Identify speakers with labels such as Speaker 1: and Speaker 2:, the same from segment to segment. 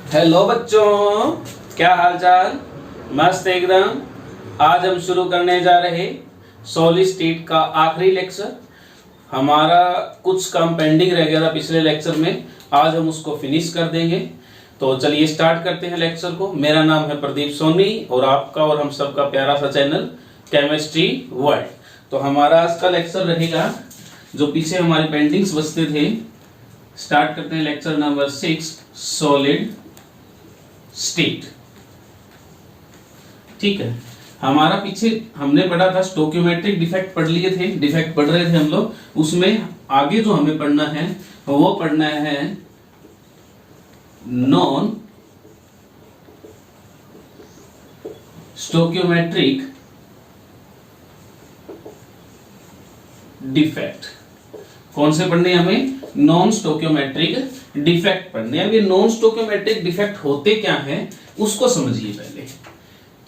Speaker 1: Hello बच्चों, क्या हाल चाल। मस्त एकदम। आज हम शुरू करने जा रहे सॉलिड स्टेट का आखिरी लेक्चर। हमारा कुछ काम पेंडिंग रह गया था पिछले लेक्चर में, आज हम उसको फिनिश कर देंगे। तो चलिए स्टार्ट करते हैं लेक्चर को। मेरा नाम है प्रदीप सोनी और आपका और हम सबका प्यारा सा चैनल केमिस्ट्री वर्ल्ड। तो हमारा आज का लेक्चर रहेगा, जो पीछे हमारे पेंडिंग्स बचते थे। स्टार्ट करते हैं लेक्चर नंबर 6, सॉलिड स्टेट। ठीक है, हमारा पीछे हमने पढ़ा था स्टोकियोमेट्रिक डिफेक्ट पढ़ लिए थे, डिफेक्ट पढ़ रहे थे हम लोग। उसमें आगे जो हमें पढ़ना है वो पढ़ना है नॉन स्टोकियोमेट्रिक डिफेक्ट। कौन से पढ़ने हैं हमें? नॉन स्टोकियोमेट्रिक डिफेक्ट पढ़ने। अब ये नॉन स्टोकियोमेट्रिक डिफेक्ट होते क्या हैं उसको समझिए पहले।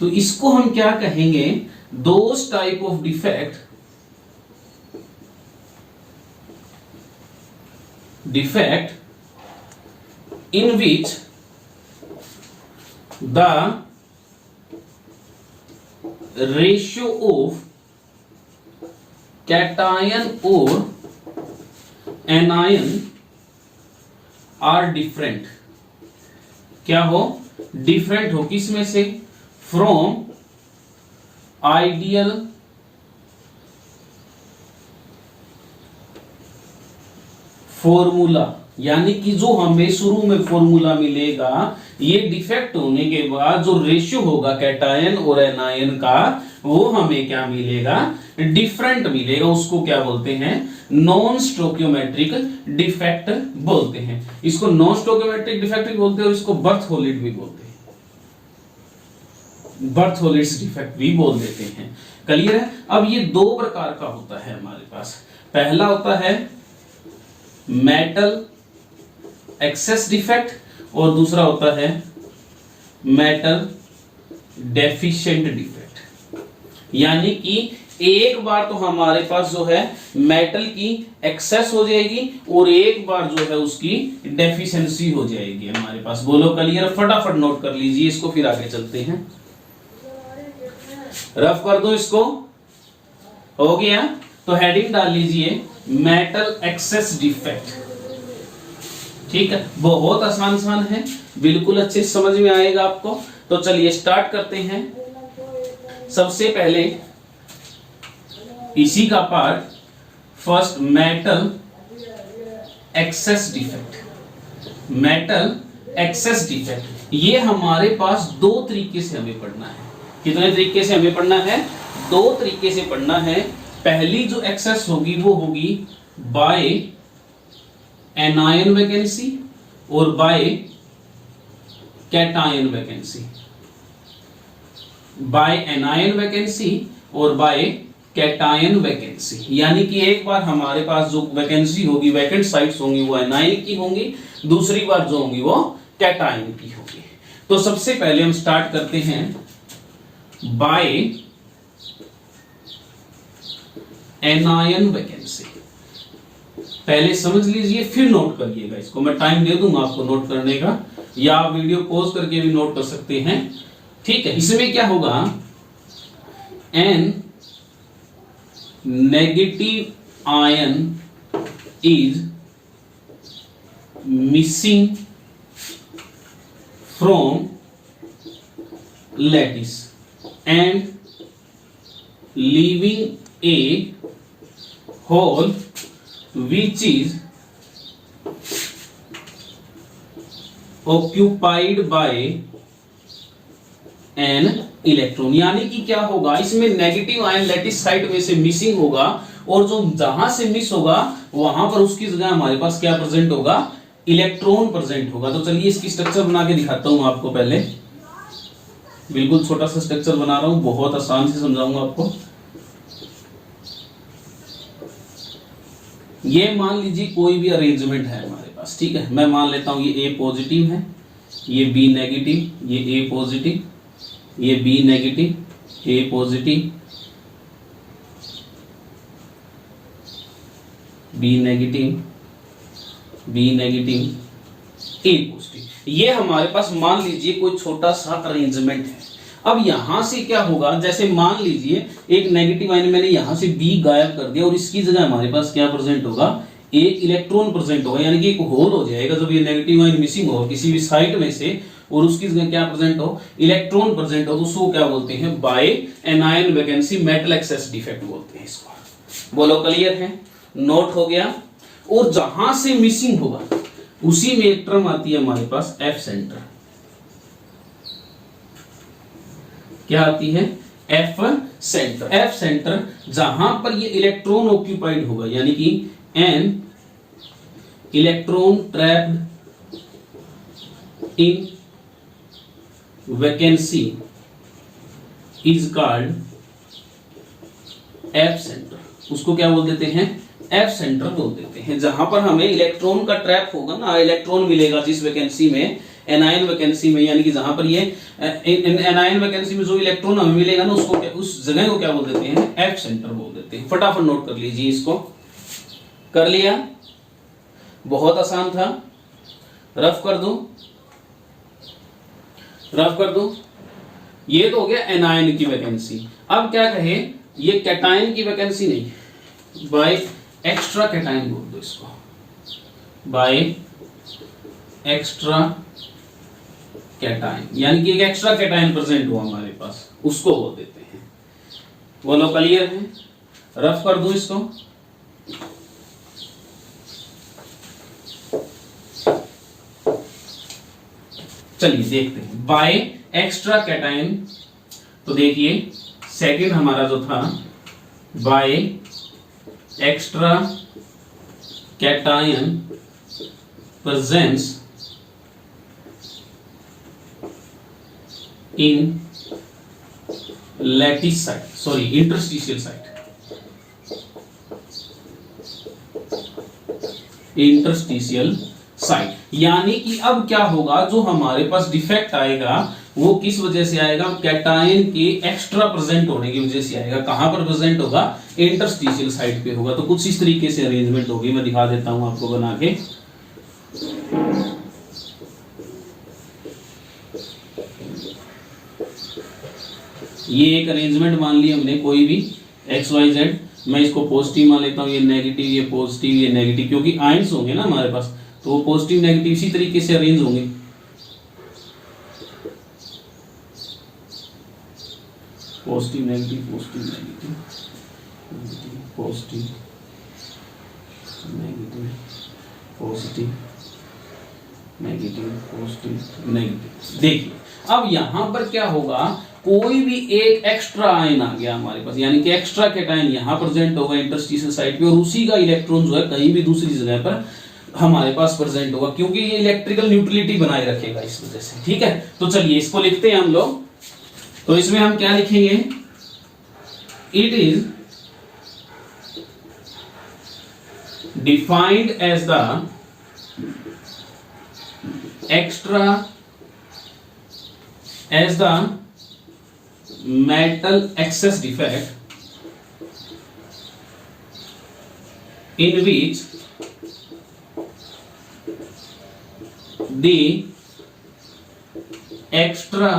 Speaker 1: तो इसको हम क्या कहेंगे? Those type of defect in which the ratio of cation or anion are different। क्या हो? डिफरेंट हो। किस में से? फ्रॉम आइडियल फॉर्मूला, यानी कि जो हमें शुरू में फॉर्मूला मिलेगा, ये डिफेक्ट होने के बाद जो रेशियो होगा कैटायन और एनायन का, वो हमें क्या मिलेगा? डिफरेंट मिलेगा। उसको क्या बोलते हैं? नॉन स्टोकियोमेट्रिक डिफेक्ट बोलते हैं। इसको नॉन स्टोकियोमेट्रिक डिफेक्ट भी बोलते हैं और इसको बर्थोलिड भी बोलते हैं, बर्थोलिड्स डिफेक्ट भी बोल देते हैं। क्लियर है? अब ये दो प्रकार का होता है हमारे पास। पहला होता है मेटल एक्सेस डिफेक्ट और दूसरा होता है मेटल डेफिशिएंट डिफेक्ट। यानी कि एक बार तो हमारे पास जो है मेटल की एक्सेस हो जाएगी और एक बार जो है उसकी डेफिशिएंसी हो जाएगी हमारे पास। बोलो क्लियर? फटाफट नोट कर लीजिए इसको, फिर आगे चलते हैं। रफ कर दो इसको। हो गया? तो हेडिंग डाल लीजिए मेटल एक्सेस डिफेक्ट। ठीक है, बहुत आसान है, बिल्कुल अच्छे समझ में आएगा आपको। तो चलिए स्टार्ट करते हैं। सबसे पहले इसी का part first, metal excess defect. Metal excess defect ये हमारे पास दो तरीके से हमें पढ़ना है। कितने तरीके से हमें पढ़ना है? दो तरीके से पढ़ना है। पहली जो एक्सेस होगी वो होगी बाय एनायन वैकेंसी और by cation vacancy. By anion vacancy और बाय कैटायन वैकेंसी। यानी कि एक बार हमारे पास जो वैकेंसी होगी, वैकेंट साइट्स होंगी, वो एनायन की होंगी, दूसरी बार जो होंगी वो कैटायन की होगी। तो सबसे पहले हम स्टार्ट करते हैं बाय एनायन वैकेंसी। पहले समझ लीजिए फिर नोट करिएगा इसको। मैं टाइम दे दूंगा आपको नोट करने का, या आप वीडियो पॉज करके भी नोट कर सकते हैं। ठीक है, इसमें क्या होगा? An negative ion is missing from lattice and leaving a hole which is occupied by an electron। यानी कि क्या होगा? इसमें नेगेटिव आयन लैटिस साइट में से मिसिंग होगा और जो जहां से मिस होगा वहां पर उसकी जगह हमारे पास क्या प्रेजेंट होगा? इलेक्ट्रॉन प्रेजेंट होगा। तो चलिए इसकी स्ट्रक्चर बना के दिखाता हूं आपको। पहले बिल्कुल छोटा सा स्ट्रक्चर बना रहा हूं, बहुत आसान से समझाऊंगा आपको। ये मान लीजिए कोई भी अरेंजमेंट है हमारे पास। ठीक है, मैं मान लेता हूं ये A पॉजिटिव है, ये B नेगेटिव, ये A पॉजिटिव, ये B negative, A positive, B negative, A positive. ये हमारे पास मान लीजिए कोई छोटा सा अरेंजमेंट है। अब यहां से क्या होगा, जैसे मान लीजिए एक नेगेटिव आयन मैंने यहां से बी गायब कर दिया और इसकी जगह हमारे पास क्या प्रेजेंट होगा, एक इलेक्ट्रॉन प्रेजेंट होगा, यानी कि एक होल हो जाएगा जब ये नेगेटिव आयन मिसिंग हो किसी भी साइड में से और उसकी जगह क्या प्रेजेंट हो, इलेक्ट्रॉन प्रेजेंट हो, तो उसको क्या बोलते हैं, by anion vacancy metal excess defect बोलते हैं इसको। बोलो क्लियर है, नोट हो गया। और जहां से मिसिंग होगा उसी में एक टर्म आती है हमारे पास एफ सेंटर। क्या आती है, एफ सेंटर। एफ सेंटर जहां पर ये इलेक्ट्रॉन ऑक्यूपाइड होगा, यानी कि an electron trapped in vacancy is called F centre. उसको क्या बोल देते हैं, एफ सेंटर बोल देते हैं। जहां पर हमें इलेक्ट्रॉन का ट्रैप होगा ना, इलेक्ट्रॉन मिलेगा जिस वैकेंसी में, एनायन वैकेंसी में, यानी कि जहां पर ये एनायन वैकेंसी में जो इलेक्ट्रॉन हमें मिलेगा ना, उसको उस जगह को क्या बोल देते हैं, एफ सेंटर बोल देते हैं। फटाफट नोट कर लीजिए इसको। कर लिया, बहुत आसान था। रफ कर दो, रफ कर दो। ये तो हो गया एनायन की वैकेंसी। अब क्या कहे, ये कैटायन की वैकेंसी नहीं, बाय एक्स्ट्रा कैटायन बोल दो इसको, बाय एक्स्ट्रा कैटायन, यानी कि एक एक्स्ट्रा कैटायन प्रेजेंट हुआ हमारे पास, उसको बोल देते हैं। बोलो क्लियर है, रफ कर दो इसको। चलिए देखते हैं बाय एक्स्ट्रा कैटायन। तो देखिए सेकंड हमारा जो था, by extra cation presence in lattice site, sorry interstitial site, interstitial site. यानी कि अब क्या होगा, जो हमारे पास डिफेक्ट आएगा वो किस वजह से आएगा, कैटायन के एक्स्ट्रा प्रेजेंट होने की वजह से आएगा। कहां पर प्रेजेंट होगा, इंटरस्टिशियल साइट पे होगा। तो कुछ इस तरीके से अरेंजमेंट होगी, मैं दिखा देता हूं आपको बना के। ये एक अरेंजमेंट मान लिया हमने, कोई भी एक्स वाई जेड, मैं इसको पॉजिटिव मान लेता हूं, ये नेगेटिव, ये पॉजिटिव, ये नेगेटिव, क्योंकि आयंस होंगे ना हमारे पास, तो वो पॉजिटिव नेगेटिव इसी तरीके से अरेंज होंगे। Positive negative, positive negative, positive negative, positive negative, positive negative. देखिए अब यहां पर क्या होगा, कोई भी एक एक्स्ट्रा आयन आ गया हमारे पास, यानी कि एक्स्ट्रा कैटायन यहां प्रेजेंट होगा इंटरस्टिशियल साइट पे, और उसी का इलेक्ट्रॉन जो है कहीं भी दूसरी जगह पर हमारे पास प्रेजेंट होगा, क्योंकि ये इलेक्ट्रिकल न्यूट्रलिटी बनाए रखेगा इस वजह से। ठीक है, तो चलिए इसको लिखते हैं हम लोग। तो इसमें हम क्या लिखेंगे, it is defined as the extra as the metal excess defect in which the extra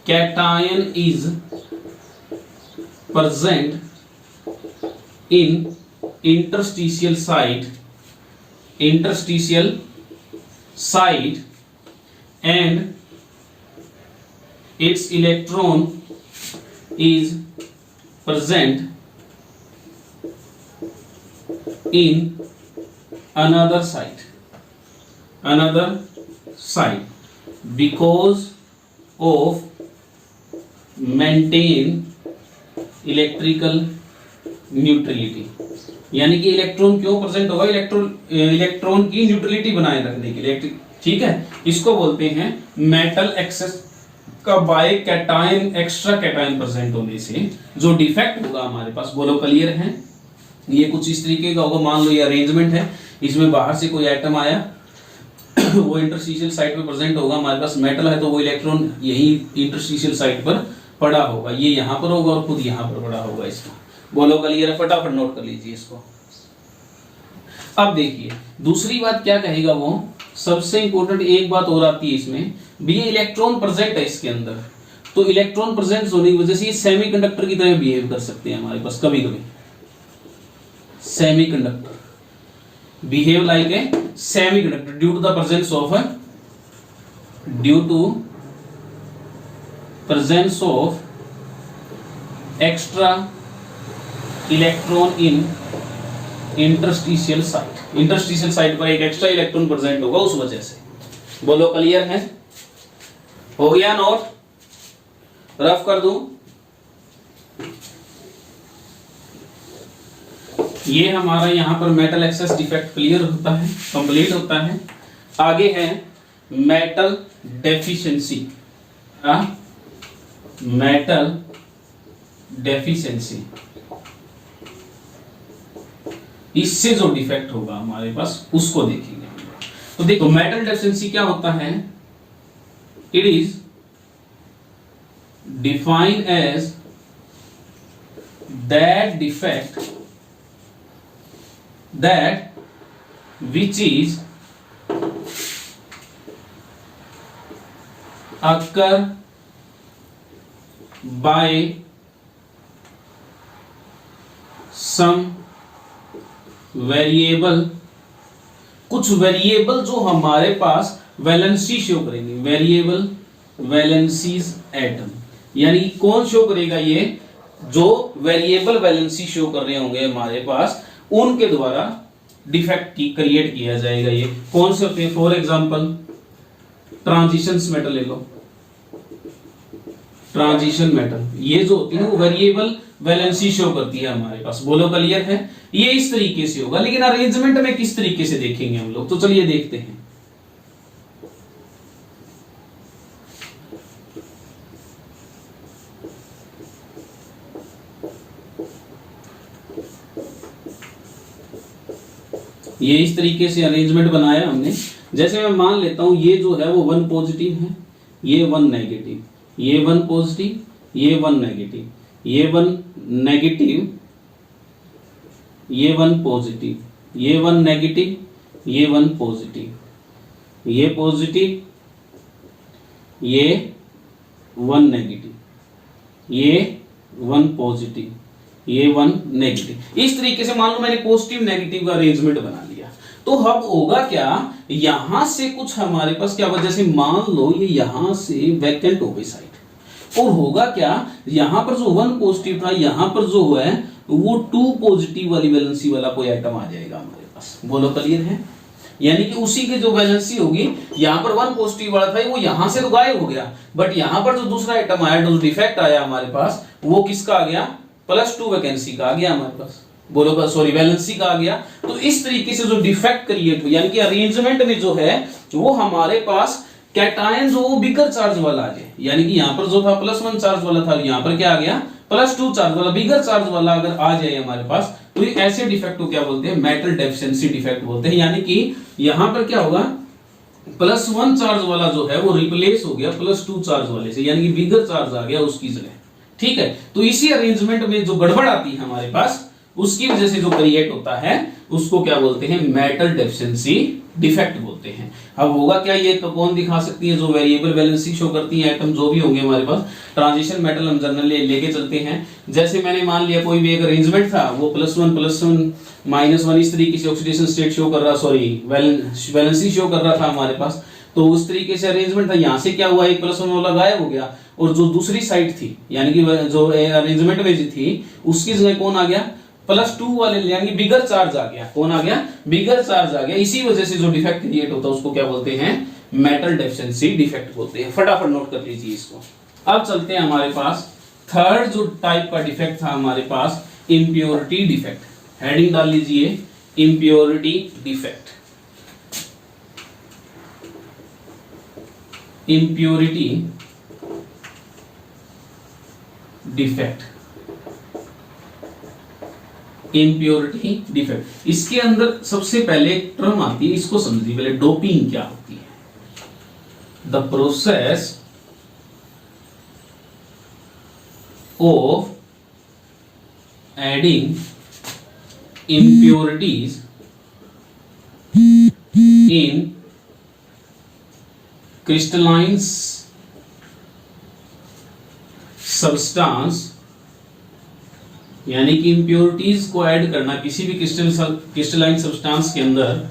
Speaker 1: cation is present in interstitial site and its electron is present in another site because of maintain electrical neutrality। यानी कि electron क्यों present होगा, electron की neutrality बनाए रखने के लिए। ठीक है, इसको बोलते हैं मेटल एक्सेस का by cation, extra cation present होने से जो डिफेक्ट होगा हमारे पास। बोलो क्लियर है, ये कुछ इस तरीके का होगा। मान लो ये अरेंजमेंट है, इसमें बाहर से कोई एटम आया वो इंटरस्टिशियल साइट पे प्रेजेंट होगा, हमारे पास मेटल है तो वो इलेक्ट्रॉन यही इंटरस्टिशियल साइट पर पड़ा होगा, ये यहां पर होगा और खुद यहां पर पड़ा होगा इसका। बोलो क्लियर है, फटाफट नोट कर लीजिए इसको। अब देखिए दूसरी बात क्या कहेगा वो, सबसे इंपॉर्टेंट एक बात और आती है इसमें भी, ये इलेक्ट्रॉन प्रेजेंट है इसके अंदर, तो इलेक्ट्रॉन प्रेजेंट होने की वजह से ये सेमीकंडक्टर की तरह बिहेव कर सकते हैं हमारे पास कभी कभी। Semiconductor behave like a semiconductor due to the presence of extra electron in interstitial site. Interstitial site पर एक एक्स्ट्रा इलेक्ट्रॉन प्रेजेंट होगा उस वजह से। बोलो क्लियर है? हो गया नोट? रफ कर दूं? ये हमारा यहां पर मेटल एक्सेस डिफेक्ट क्लियर होता है, कंप्लीट होता है। आगे है मेटल डेफिशिएंसी। मेटल डेफिशिएंसी, इससे जो डिफेक्ट होगा हमारे पास उसको देखेंगे। तो देखो मेटल डेफिशिएंसी क्या होता है? It is defined as that defect that which is occur by some variable, कुछ वेरिएबल जो हमारे पास वैलेंसी शो करेंगे, वेरिएबल वैलेंसीज एटम, यानी कौन शो करेगा? ये जो वेरिएबल वैलेंसी शो कर रहे होंगे हमारे पास, उनके द्वारा डिफेक्ट की क्रिएट किया जाएगा। ये कौन से होते हैं? फॉर एग्जांपल ट्रांजिशंस मेटल ले लो, ट्रांजिशन मेटल, ये जो होती है वो वेरिएबल वैलेंसी शो करती है हमारे पास। बोलो क्लियर है? ये इस तरीके से होगा, लेकिन अरेंजमेंट में किस तरीके से देखेंगे हम लोग, तो चलिए देखते हैं। ये इस तरीके से अरेंजमेंट बनाया हमने। जैसे मैं मान लेता हूं ये जो है वो 1 पॉजिटिव है, ये 1 नेगेटिव, ये 1 पॉजिटिव, ये 1 नेगेटिव, ये 1 नेगेटिव, ये 1 पॉजिटिव, ये 1 नेगेटिव, ये 1 पॉजिटिव, ये पॉजिटिव, ये 1 नेगेटिव, ये 1 पॉजिटिव, ये 1 नेगेटिव। इस तरीके से मान लो मैंने पॉजिटिव नेगेटिव का अरेंजमेंट बना लिया। तो अब होगा क्या, यहां से कुछ हमारे पास क्या होगा, जैसे मान लो ये यहां से वैकेंट हो गई साइड, और होगा क्या, यहां पर जो 1 पॉजिटिव था, यहां पर जो है वो 2 पॉजिटिव वाली वैलेंसी वाला कोई आइटम आ जाएगा हमारे पास। बोलो क्लियर है? यानी कि उसी की जो वैलेंसी होगी, यहां पर 1 पॉजिटिव वाला था वो यहां से तो गायब हो गया, बट यहां पर जो दूसरा आइटम आया, जो डिफेक्ट आया हमारे पास, वो किसका आ गया? +2 वैकेंसी का आ गया हमारे पास। बोलो सॉरी, वैलेंसी का आ गया। तो इस तरीके से जो डिफेक्ट क्रिएट हो, यानी कि अरेंजमेंट में जो है वो हमारे पास कैटायन जो बिगर चार्ज वाला आ जाए, यानी कि यहां पर जो था +1 चार्ज वाला था, यहां पर क्या आ गया? +2 चार्ज वाला, बिगर चार्ज वाला अगर आ जाए हमारे पास, तो ये ऐसे डिफेक्ट को क्या बोलते हैं? मेटल डेफिशिएंसी डिफेक्ट बोलते हैं। यानी कि यहां पर क्या होगा, +1 चार्ज वाला जो है वो रिप्लेस हो गया +2 चार्ज वाले से, यानी कि बिगर चार्ज आ गया उसकी जगह। ठीक है, तो इसी अरेंजमेंट में जो गड़बड़ आती है हमारे पास, उसकी वजह से जो क्रिएट होता है उसको क्या बोलते हैं? मेटल डेफिशिएंसी डिफेक्ट बोलते हैं। अब होगा क्या, ये तो कौन दिखा सकती है? जो वेरिएबल वैलेंसी शो करती है आइटम जो भी होंगे हमारे पास। ट्रांजिशन मेटल हम जनरली लेके चलते हैं। जैसे मैंने मान लिया कोई भी एक अरेंजमेंट था, वो +1 -1 इस तरीके से ऑक्सीडेशन स्टेट शो कर रहा, सॉरी वैलेंसी शो कर रहा था हमारे पास, तो उस तरीके से अरेंजमेंट था। यहां से क्या हुआ, एक +1 वाला गायब हो गया, और जो दूसरी साइड थी, यानी कि जो अरेंजमेंट में थी, उसकी जगह कौन आ गया? +2 वाले, यानी कि बिगर चार्ज आ गया। कौन आ गया? बिगर चार्ज आ गया। इसी वजह से जो डिफेक्ट क्रिएट होता है उसको क्या बोलते हैं? मेटल डेफिशिएंसी डिफेक्ट बोलते हैं। फटाफट नोट कर लीजिए इसको। अब चलते हैं हमारे पास थर्ड जो टाइप का डिफेक्ट था हमारे पास, इंप्योरिटी डिफेक्ट। हेडिंग डाल लीजिए, impurity defect. Impurity defect, impurity defect. इसके अंदर सबसे पहले एक टर्म आती है, इसको समझिए पहले, डोपिंग क्या होती है? The process of adding impurities in crystalline substance, यानी कि इंप्योरिटीज को ऐड करना किसी भी क्रिस्टलाइन सब्सटेंस के अंदर,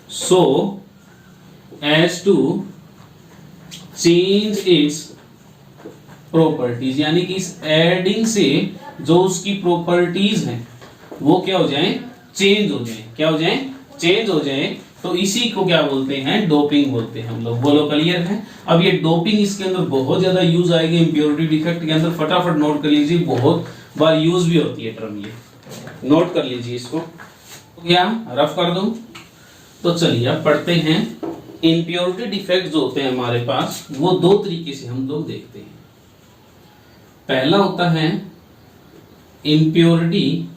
Speaker 1: so as to change its properties, यानी कि इस एडिंग से जो उसकी प्रॉपर्टीज हैं वो क्या हो जाए, चेंज हो जाए। क्या हो जाए, चेंज हो जाए। तो इसी को क्या बोलते हैं, डोपिंग बोलते हैं हम लोग। बोलो क्लियर है। अब ये डोपिंग इसके अंदर बहुत ज्यादा यूज आएगी इंप्योरिटी डिफेक्ट के अंदर, फटाफट नोट कर लीजिए, बहुत बार यूज भी होती है टर्म, ये नोट कर लीजिए इसको। क्या रफ कर दूं? तो चलिए अब पढ़ते हैं। इंप्योरिटी डिफेक्ट जो होते हैं हमारे पास वो दो तरीके से हम लोग देखते हैं। पहला होता है impurity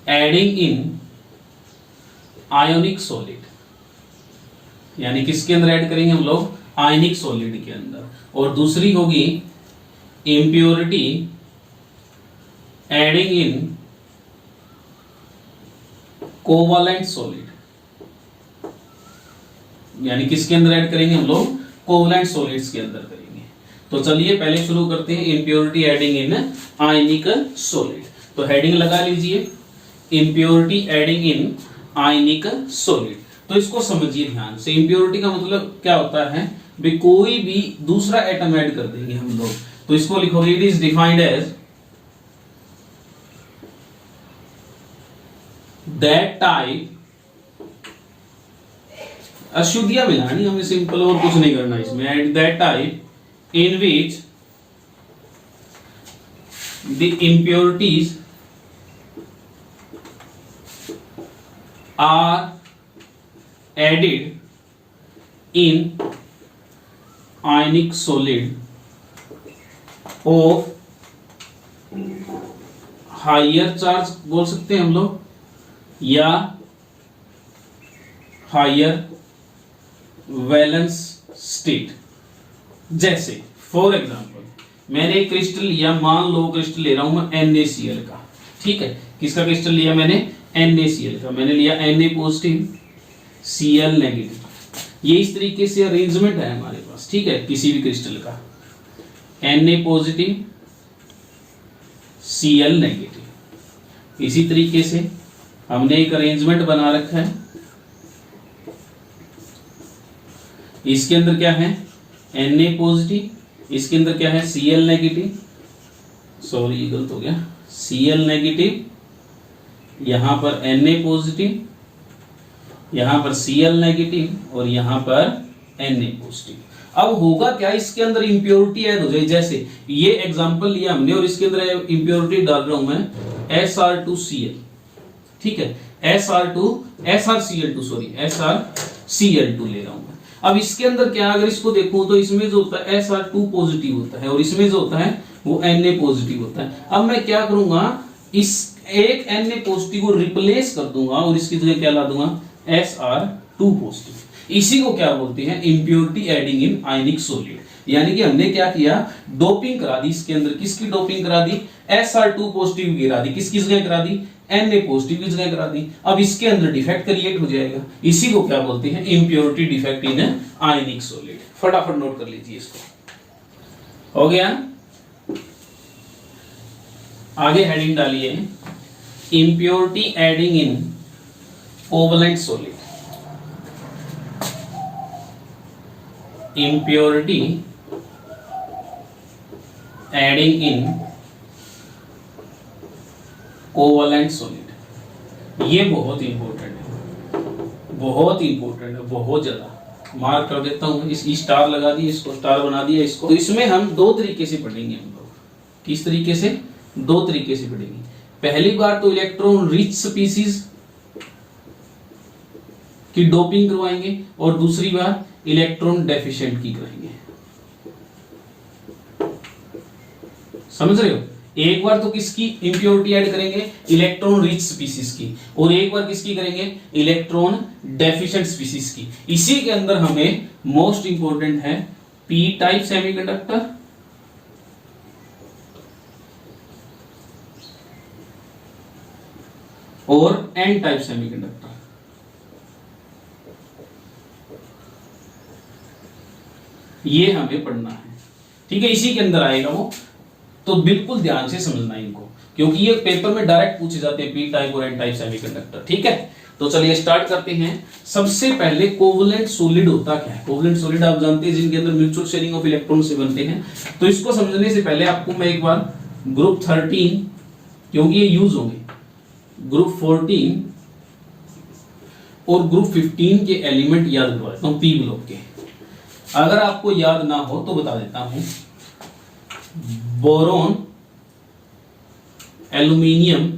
Speaker 1: adding in ionic solid, यानी किसके अंदर ऐड करेंगे हम लोग, आयनिक सॉलिड के अंदर। और दूसरी होगी impurity adding in covalent solid, यानी किसके अंदर ऐड करेंगे हम लोग, कोवलेंट सॉलिड्स के अंदर करेंगे। तो चलिए पहले शुरू करते हैं impurity adding in ionic solid. तो हेडिंग लगा लीजिए, impurity adding in ionic solid. तो इसको समझिए ध्यान से। इंप्योरिटी का मतलब क्या होता है, भी कोई भी दूसरा एटम ऐड कर देंगे हम लोग। तो इसको लिखोगे, it is defined as that type, अशुद्धियां मिलानी हमें, सिंपल, और कुछ नहीं करना इसमें। At that type in which the impurities are added in ionic solid of higher charge बोल सकते हैं हम लोग, या हायर वैलेंस स्टेट। जैसे फॉर एग्जांपल मैंने एक क्रिस्टल लिया, मान लो क्रिस्टल ले रहा हूं मैं NaCl का, ठीक है। किसका क्रिस्टल लिया मैंने, NaCl का। मैंने लिया Na पॉजिटिव Cl नेगेटिव। ये इस तरीके से अरेंजमेंट है हमारे पास, ठीक है, किसी भी क्रिस्टल का, Na पॉजिटिव Cl नेगेटिव। इसी तरीके से हमने एक अरेंजमेंट बना रखा है। इसके अंदर क्या है, Na पॉजिटिव, इसके अंदर क्या है, Cl नेगेटिव, सॉरी ये गलत हो गया, Cl नेगेटिव, यहां पर Na पॉजिटिव, यहां पर Cl नेगेटिव, और यहां पर Na पॉजिटिव। अब होगा क्या, इसके अंदर इंप्योरिटी ऐड हो जाए। जैसे ये एग्जांपल लिया हमने और इसके अंदर इंप्योरिटी डाल रहा हूं मैं Sr2Cl, ठीक है, SrCl2 ले रहा हूं मैं। अब इसके अंदर क्या, अगर इसको देखूं तो इसमें जो होता है Sr2 पॉजिटिव होता है और इसमें जो होता है वो Na पॉजिटिव होता है। अब मैं क्या करूंगा, इस एक Na पॉजिटिव को रिप्लेस कर दूंगा और इसकी जगह क्या ला दूंगा, Sr2 पॉजिटिव। इसी को क्या बोलते हैं, impurity adding in ionic solid. यानी कि हमने क्या किया, डोपिंग करा दी इसके अंदर। किसकी डोपिंग करा दी, Sr2 पॉजिटिव गिरा दी, किसकी जगह करा दी, Na पॉजिटिव की जगह करा दी। अब इसके अंदर डिफेक्ट क्रिएट हो जाएगा। इसी को क्या बोलते हैं, impurity defect in ionic solid. फटाफट नोट कर लीजिए इसको। हो गया, आगे हेडिंग डालिए, impurity adding in covalent solid. impurity adding in covalent solid. ये बहुत इंपॉर्टेंट है, बहुत इंपॉर्टेंट है, बहुत ज्यादा। मार्क कर देता हूं, इस स्टार लगा दिए, इसको स्टार बना दिया इसको। तो इसमें हम दो तरीके से पढ़ेंगे हम लोग। किस तरीके से, दो तरीके से पढ़ेंगे। पहली बार तो इलेक्ट्रॉन रिच स्पीसीज की डोपिंग करवाएंगे और दूसरी बार इलेक्ट्रॉन डेफिशिएंट की कराएंगे। समझ रहे हो, एक बार तो किसकी इंप्योरिटी ऐड करेंगे, इलेक्ट्रॉन रिच स्पीसीज की, और एक बार किसकी करेंगे, इलेक्ट्रॉन डेफिशिएंट स्पीसीज की। इसी के अंदर हमें मोस्ट इंपॉर्टेंट है पी टाइप सेमीकंडक्टर और एन टाइप सेमीकंडक्टर। ये हमें पढ़ना है, ठीक है, इसी के अंदर आएगा वो, तो बिल्कुल ध्यान से समझना इनको, क्योंकि ये पेपर में डायरेक्ट पूछे जाते हैं, पी टाइप और एन टाइप सेमीकंडक्टर, ठीक है। तो चलिए स्टार्ट करते हैं। सबसे पहले कोवलेंट सॉलिड होता क्या है? कोवलेंट सॉलिड आप जानते हैं जिनके अंदर म्यूचुअल शेयरिंग ऑफ इलेक्ट्रॉन से बनते हैं। तो इसको समझने से पहले आपको मैं एक बार ग्रुप 13, क्योंकि ये यूज होंगे, ग्रुप 14 और ग्रुप 15 के एलिमेंट याद करवा देता हूं, पी ब्लॉक के। अगर आपको याद ना हो तो बता देता हूं। Boron, aluminium,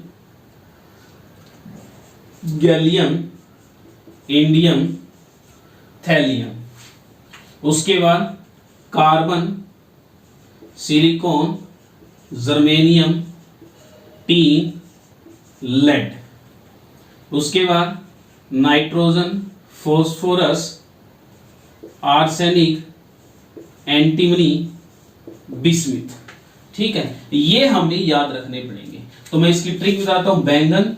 Speaker 1: gallium, indium, thallium. उसके बाद carbon, silicon, germanium, tin, lead. उसके बाद nitrogen, phosphorus, arsenic, antimony, bismuth, ठीक है। ये हमें याद रखने पड़ेंगे। तो मैं इसकी ट्रिक बताता हूं। बैंगन,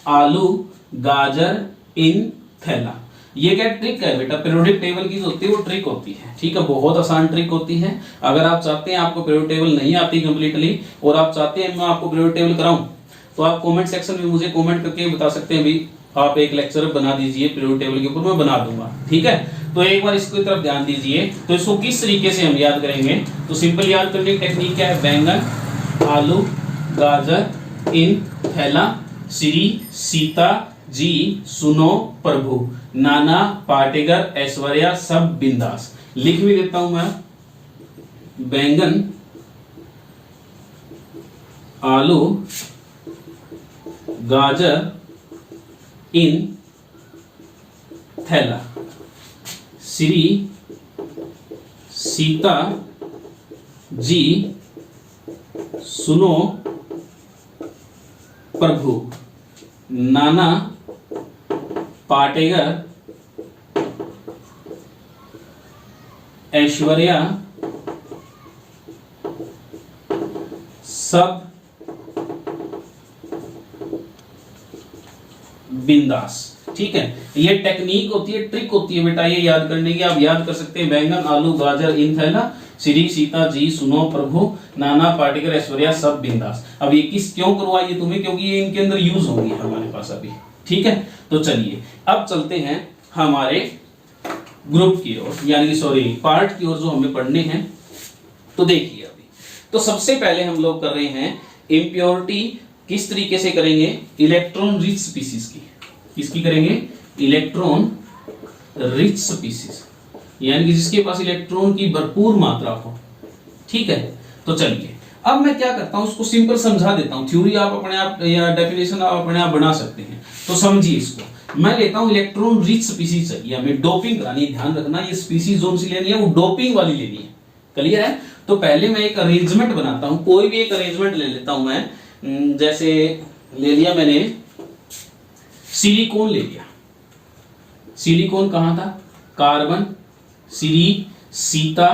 Speaker 1: आलू, गाजर, इन, थैला। ये क्या ट्रिक है बेटा? पीरियोडिक टेबल की जो होती है वो ट्रिक होती है, ठीक है, बहुत आसान ट्रिक होती है। अगर आप चाहते हैं आपको पीरियोडिक टेबल नहीं आती कंप्लीटली और आप चाहते हैं मैं आपको पीरियोडिक टेबल कराऊं, तो आप कमेंट सेक्शन में मुझे कमेंट करके बता सकते हैं, भाई आप एक लेक्चर बना दीजिए पीरियोडिक टेबल के ऊपर, मैं बना दूंगा, ठीक है। तो एक बार इसकी तरफ ध्यान दीजिए। तो इसको किस तरीके से हम याद करेंगे? तो सिंपल याद करने की टेक्निक क्या है? बैंगन, आलू, गाजर, इन, थैला, श्री, सीता, जी, सुनो, प्रभु, नाना, पाटेकर, ऐश्वर्या, सब, बिंदास। लिख भी देता हूं मैं। बैंगन, आलू, गाजर, इन, थैला, श्री, सीता, जी, सुनो, प्रभु, नाना, पाटेगर, ऐश्वर्या, सब, बिंदास, ठीक है। ये टेक्निक होती है, ट्रिक होती है बेटा, ये याद करने की। आप याद कर सकते हैं बैंगन, आलू, गाजर, इन, थैला, श्री, सीता, जी, सुनो, प्रभु, नाना, पाटेकर, ऐश्वर्या, सब, बिंदास। अब ये किस क्यों करवाइए तुम्हें? क्योंकि ये इनके अंदर यूज होंगी हमारे पास अभी, ठीक है। तो चलिए अब चलते हैं हमारे ग्रुप की ओर, यानी कि सॉरी पार्ट की ओर, जो हमें पढ़ने हैं। तो देखिए अभी, तो सबसे पहले हम लोग कर रहे हैं इम्प्योरिटी। किस तरीके से करेंगे? इलेक्ट्रॉन रिच स्पीसीज की। किसकी करेंगे? इलेक्ट्रॉन रिच स्पीसीज, यानी कि जिसके पास इलेक्ट्रॉन की भरपूर मात्रा हो, ठीक है। तो चलिए अब मैं क्या करता हूं, उसको सिंपल समझा देता हूं। थ्योरी आप अपने आप या डेफिनेशन आप अपने आप बना सकते हैं। तो समझिए इसको। मैं लेता हूं इलेक्ट्रॉन रिच स्पीसीज चाहिए हमें, डोपिंग करानी है। ध्यान रखना ये स्पीसीज जोन सी लेनी है, वो डोपिंग वाली लेनी है। क्लियर है? तो पहले मैं एक अरेंजमेंट बनाता हूं, कोई भी एक अरेंजमेंट ले लेता हूं मैं। जैसे ले लिया मैंने सिलिकॉन, ले लिया। सिलिकॉन कहां था? कार्बन, श्री, सीता,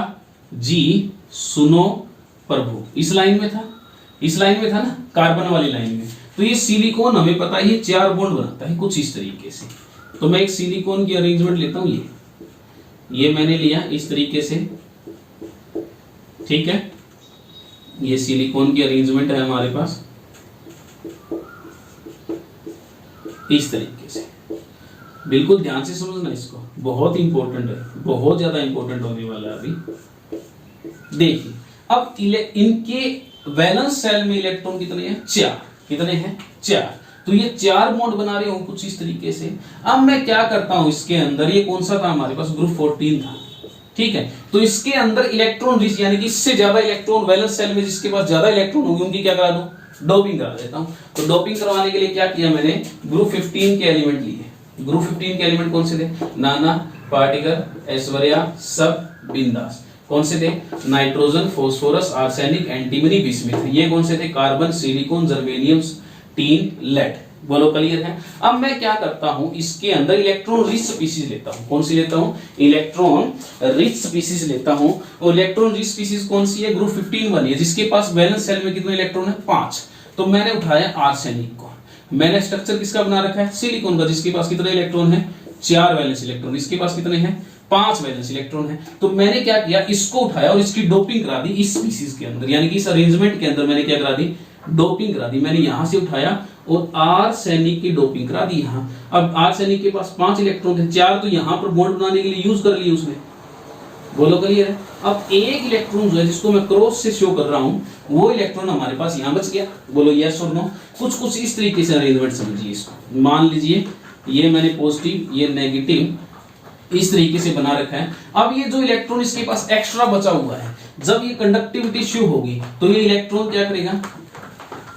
Speaker 1: जी, सुनो, प्रभु, इस लाइन में था। इस लाइन में था ना, कार्बन वाली लाइन में। तो ये सिलिकॉन हमें पता है ये 4 बॉन्ड बनाता है कुछ इस तरीके से। तो मैं एक सिलिकॉन की अरेंजमेंट लेता हूं। ये मैंने लिया इस तरीके से, ठीक है। ये सिलिकॉन की अरेंजमेंट है हमारे पास इस तरीके से। बिल्कुल ध्यान से समझना इसको, बहुत इंपॉर्टेंट है, बहुत ज्यादा इंपॉर्टेंट होने वाला है अभी। देखिए अब इनके वैलेंस सेल में इलेक्ट्रॉन कितने हैं? 4। कितने हैं? 4। तो ये 4 बॉन्ड बना रहे हो कुछ इस तरीके से। अब मैं क्या करता हूं, इसके अंदर ये कौन सा था हमारे पास? ग्रुप 14 था, ठीक है। तो इसके अंदर इलेक्ट्रॉन रिच, यानी कि इससे ज्यादा इलेक्ट्रॉन वैलेंस सेल में जिसके पास ज्यादा इलेक्ट्रॉन होंगे उनकी क्या करा दूं? डोपिंग करा देता हूं। तो डोपिंग करवाने के लिए क्या किया मैंने? ग्रुप 15 के एलिमेंट लिए। ग्रुप 15 के एलिमेंट कौन से थे? नाना, पाटेकर, ऐश्वर्या, सब, बिंदास। कौन से थे? Nitrogen, phosphorus, arsenic, antimony, bismuth. ये कौन से थे? Carbon, silicon, germanium, tin, lead. बोलो क्लियर है? अब मैं क्या करता हूं, इसके अंदर इलेक्ट्रॉन रिच स्पीसीज लेता हूं। कौन सी लेता हूं? इलेक्ट्रॉन रिच स्पीसीज लेता हूं। और इलेक्ट्रॉन रिच स्पीसीज कौन सी है? ग्रुप 15 वाली है, जिसके पास वैलेंस सेल में कितने इलेक्ट्रॉन है? 5। तो मैंने उठाया आर्सेनिक को। मैंने स्ट्रक्चर किसका बना रखा है? सिलिकॉन का, जिसके पास कितने इलेक्ट्रॉन है? 4 वैलेंस इलेक्ट्रॉन। इसके पास कितने हैं? 5 वैलेंस इलेक्ट्रॉन है। तो मैंने क्या किया, इसको उठाया और इसकी डोपिंग करा दी इस स्पीसीज के अंदर, यानी कि इस अरेंजमेंट के अंदर मैंने क्या करा दी, डोपिंग करा दी। मैंने यहां से उठाया और आर्सेनिक की डोपिंग करा दी यहां। अब आर्सेनिक के पास 5 इलेक्ट्रॉन थे, 4 तो यहां पर बॉन्ड बनाने के लिए यूज कर लिए उसने, बोलो क्लियर है। अब एक इलेक्ट्रॉन जो है जिसको मैं क्रॉस से शो कर रहा हूं, वो इलेक्ट्रॉन हमारे पास यहां बच गया, बोलो यस और नो। कुछ इस तरीके से अरेंजमेंट समझिए इसको। मान लीजिए ये मैंने पॉजिटिव, ये नेगेटिव इस तरीके से बना रखा है। अब ये जो इलेक्ट्रॉन इसके पास एक्स्ट्रा बचा हुआ है, जब ये कंडक्टिविटी शो होगी तो ये इलेक्ट्रॉन क्या करेगा,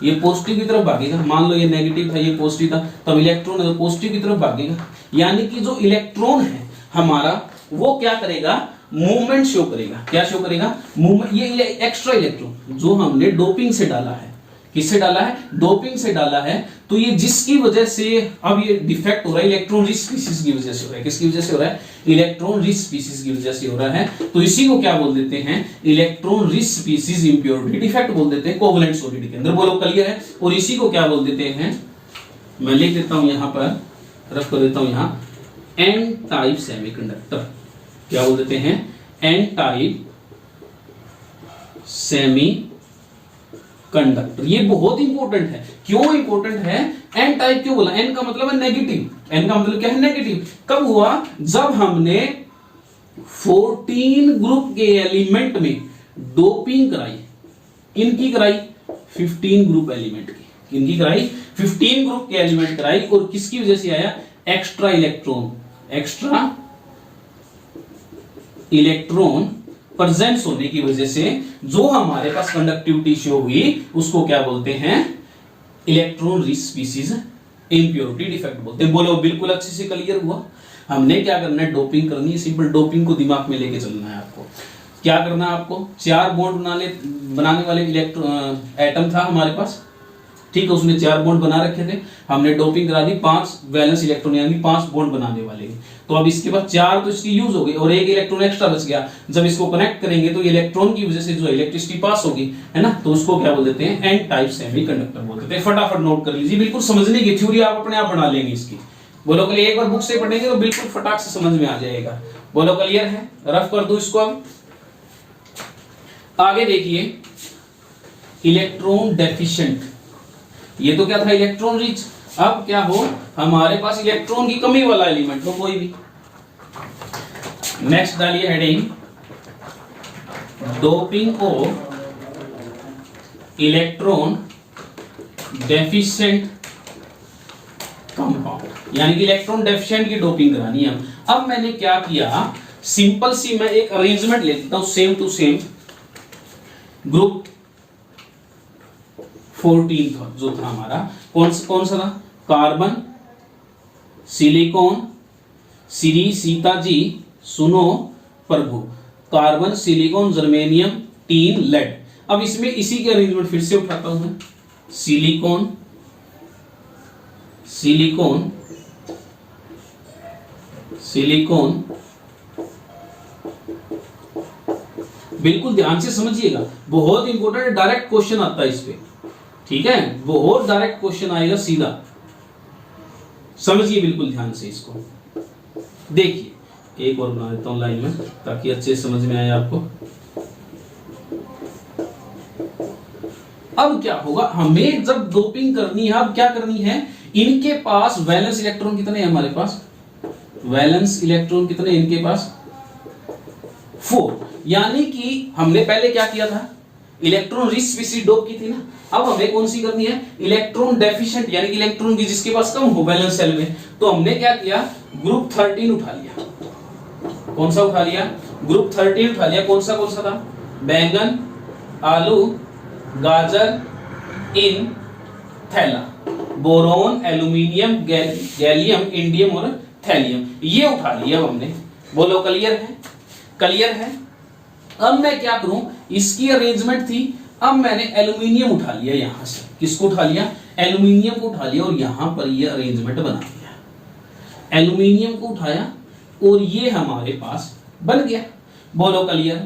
Speaker 1: ये पॉजिटिव की तरफ भागेगा। मान लो ये नेगेटिव था, ये पॉजिटिव था, तब इलेक्ट्रॉन है तो पॉजिटिव की तरफ भागेगा। यानी कि जो इलेक्ट्रॉन है हमारा वो क्या करेगा, मूवमेंट शो करेगा। क्या शो करेगा, मूवमेंट। ये एक्स्ट्रा इलेक्ट्रॉन जो हमने डोपिंग से डाला है, किससे डाला है, डोपिंग से डाला है, तो ये जिसकी वजह से अब ये डिफेक्ट हो रहा है, इलेक्ट्रॉन रिच स्पीसीज की वजह से हो रहा है। किसकी वजह से हो रहा है, इलेक्ट्रॉन रिच स्पीसीज की वजह से हो रहा है। तो इसी को क्या बोल देते हैं, electron rich species impurity defect बोल देते हैं कोवलेंट सॉलिड के अंदर, बोलो क्लियर है। और इसी को क्या बोल देते हैं, मैं लिख देता हूं यहां पर, रख कर देता हूं यहां, एन टाइप सेमीकंडक्टर। क्या बोल देते हैं, एन टाइप सेमी कंडक्टर। ये बहुत इंपॉर्टेंट है। क्यों इंपॉर्टेंट है, एन टाइप क्यों बोला, एन का मतलब है नेगेटिव। एन का मतलब क्या है, नेगेटिव। कब हुआ, जब हमने 14 ग्रुप के एलिमेंट में डोपिंग कराई, इनकी कराई 15 ग्रुप एलिमेंट की, इनकी कराई 15 ग्रुप के एलिमेंट कराई, और किसकी वजह से आया, extra electron, extra electron presence होने की वजह से जो हमारे पास कंडक्टिविटी शो हुई उसको क्या बोलते हैं, electron rich species impurity defect बोलते हैं। बोलो बिल्कुल अच्छे से क्लियर हुआ। हमने क्या करना है, डोपिंग करनी है, सिंपल डोपिंग को दिमाग में लेके चलना है आपको। क्या करना है आपको, 4 बॉन्ड बनाने वाले एटम था हमारे पास, ठीक है, उसने 4 बॉन्ड बना रखे थे, हमने डोपिंग करा दी 5 वैलेंस इलेक्ट्रॉन यानी 5 बॉन्ड बनाने वाले। तो अब इसके बाद 4 तो इसकी यूज हो गई और एक इलेक्ट्रॉन एक्स्ट्रा बच गया। जब इसको कनेक्ट करेंगे तो इलेक्ट्रॉन की वजह से जो इलेक्ट्रिसिटी पास होगी, है ना, तो उसको क्या बोल देते हैं, एन टाइप सेमीकंडक्टर बोल देते हैं। फटाफट नोट कर लीजिए, बिल्कुल समझने की थ्योरी आप अपने आप बना लेंगे इसकी। बोलो क्लियर, एक बार बुक से पढ़ेंगे तो बिल्कुल फटाक से समझ में आ जाएगा। बोलो क्लियर है, रफ कर दो इसको। अब आगे देखिए, इलेक्ट्रॉन डेफिशिएंट, ये तो क्या था, इलेक्ट्रॉन रिच। अब क्या हो, हमारे पास इलेक्ट्रॉन की कमी वाला एलिमेंट हो कोई भी। नेक्स्ट डालिए heading, doping of electron deficient compound, यानी कि इलेक्ट्रॉन डेफिशिएंट की डोपिंग करानी है। अब मैंने क्या किया, सिंपल सी मैं एक अरेंजमेंट ले लेता हूं, सेम टू सेम। ग्रुप 14 जो था हमारा, कौन सा था, कार्बन, सिलिकॉन, श्री सीता जी सुनो प्रभु, carbon, silicon, germanium, tin, lead. अब इसमें इसी के अरेंजमेंट फिर से उठाता हूं मैं, सिलिकॉन, सिलिकॉन, सिलिकॉन, बिल्कुल ध्यान से समझिएगा, बहुत इंपॉर्टेंट है, डायरेक्ट क्वेश्चन आता है इस पे, ठीक है, बहुत डायरेक्ट क्वेश्चन आएगा सीधा, समझिए बिल्कुल ध्यान से इसको। देखिए एक और बना देता हूं लाइन में ताकि अच्छे से समझ में आए आपको। अब क्या होगा, हमें जब डोपिंग करनी है, अब क्या करनी है, इनके पास वैलेंस इलेक्ट्रॉन कितने हैं हमारे पास, वैलेंस इलेक्ट्रॉन कितने इनके पास, 4। यानी कि हमने पहले क्या किया था, इलेक्ट्रॉन रिच स्पीसीज डोप की थी ना। अब हमें कौन सी करनी है, इलेक्ट्रॉन डेफिशिएंट, यानी कि इलेक्ट्रॉन की जिसके पास कम हो वैलेंस शेल में। तो हमने क्या किया, ग्रुप 13 उठा लिया। कौन सा उठा लिया, ग्रुप 13 उठा लिया। कौन सा था, बैंगन, आलू, गाजर, इन, थैला, बोरोन, एल्यूमिनियम, गैलियम, इंडियम और थैलियम, ये उठा लिया अब हमने। बोलो क्लियर है, क्लियर है। अब मैं क्या करूं, इसकी अरेंजमेंट थी, अब मैंने एल्यूमिनियम उठा लिया यहां से। किसको उठा लिया, एल्यूमिनियम को उठा लिया और यहां पर ये अरेंजमेंट बना दिया। एल्यूमिनियम को उठाया और ये हमारे पास बन गया। बोलो क्लियर।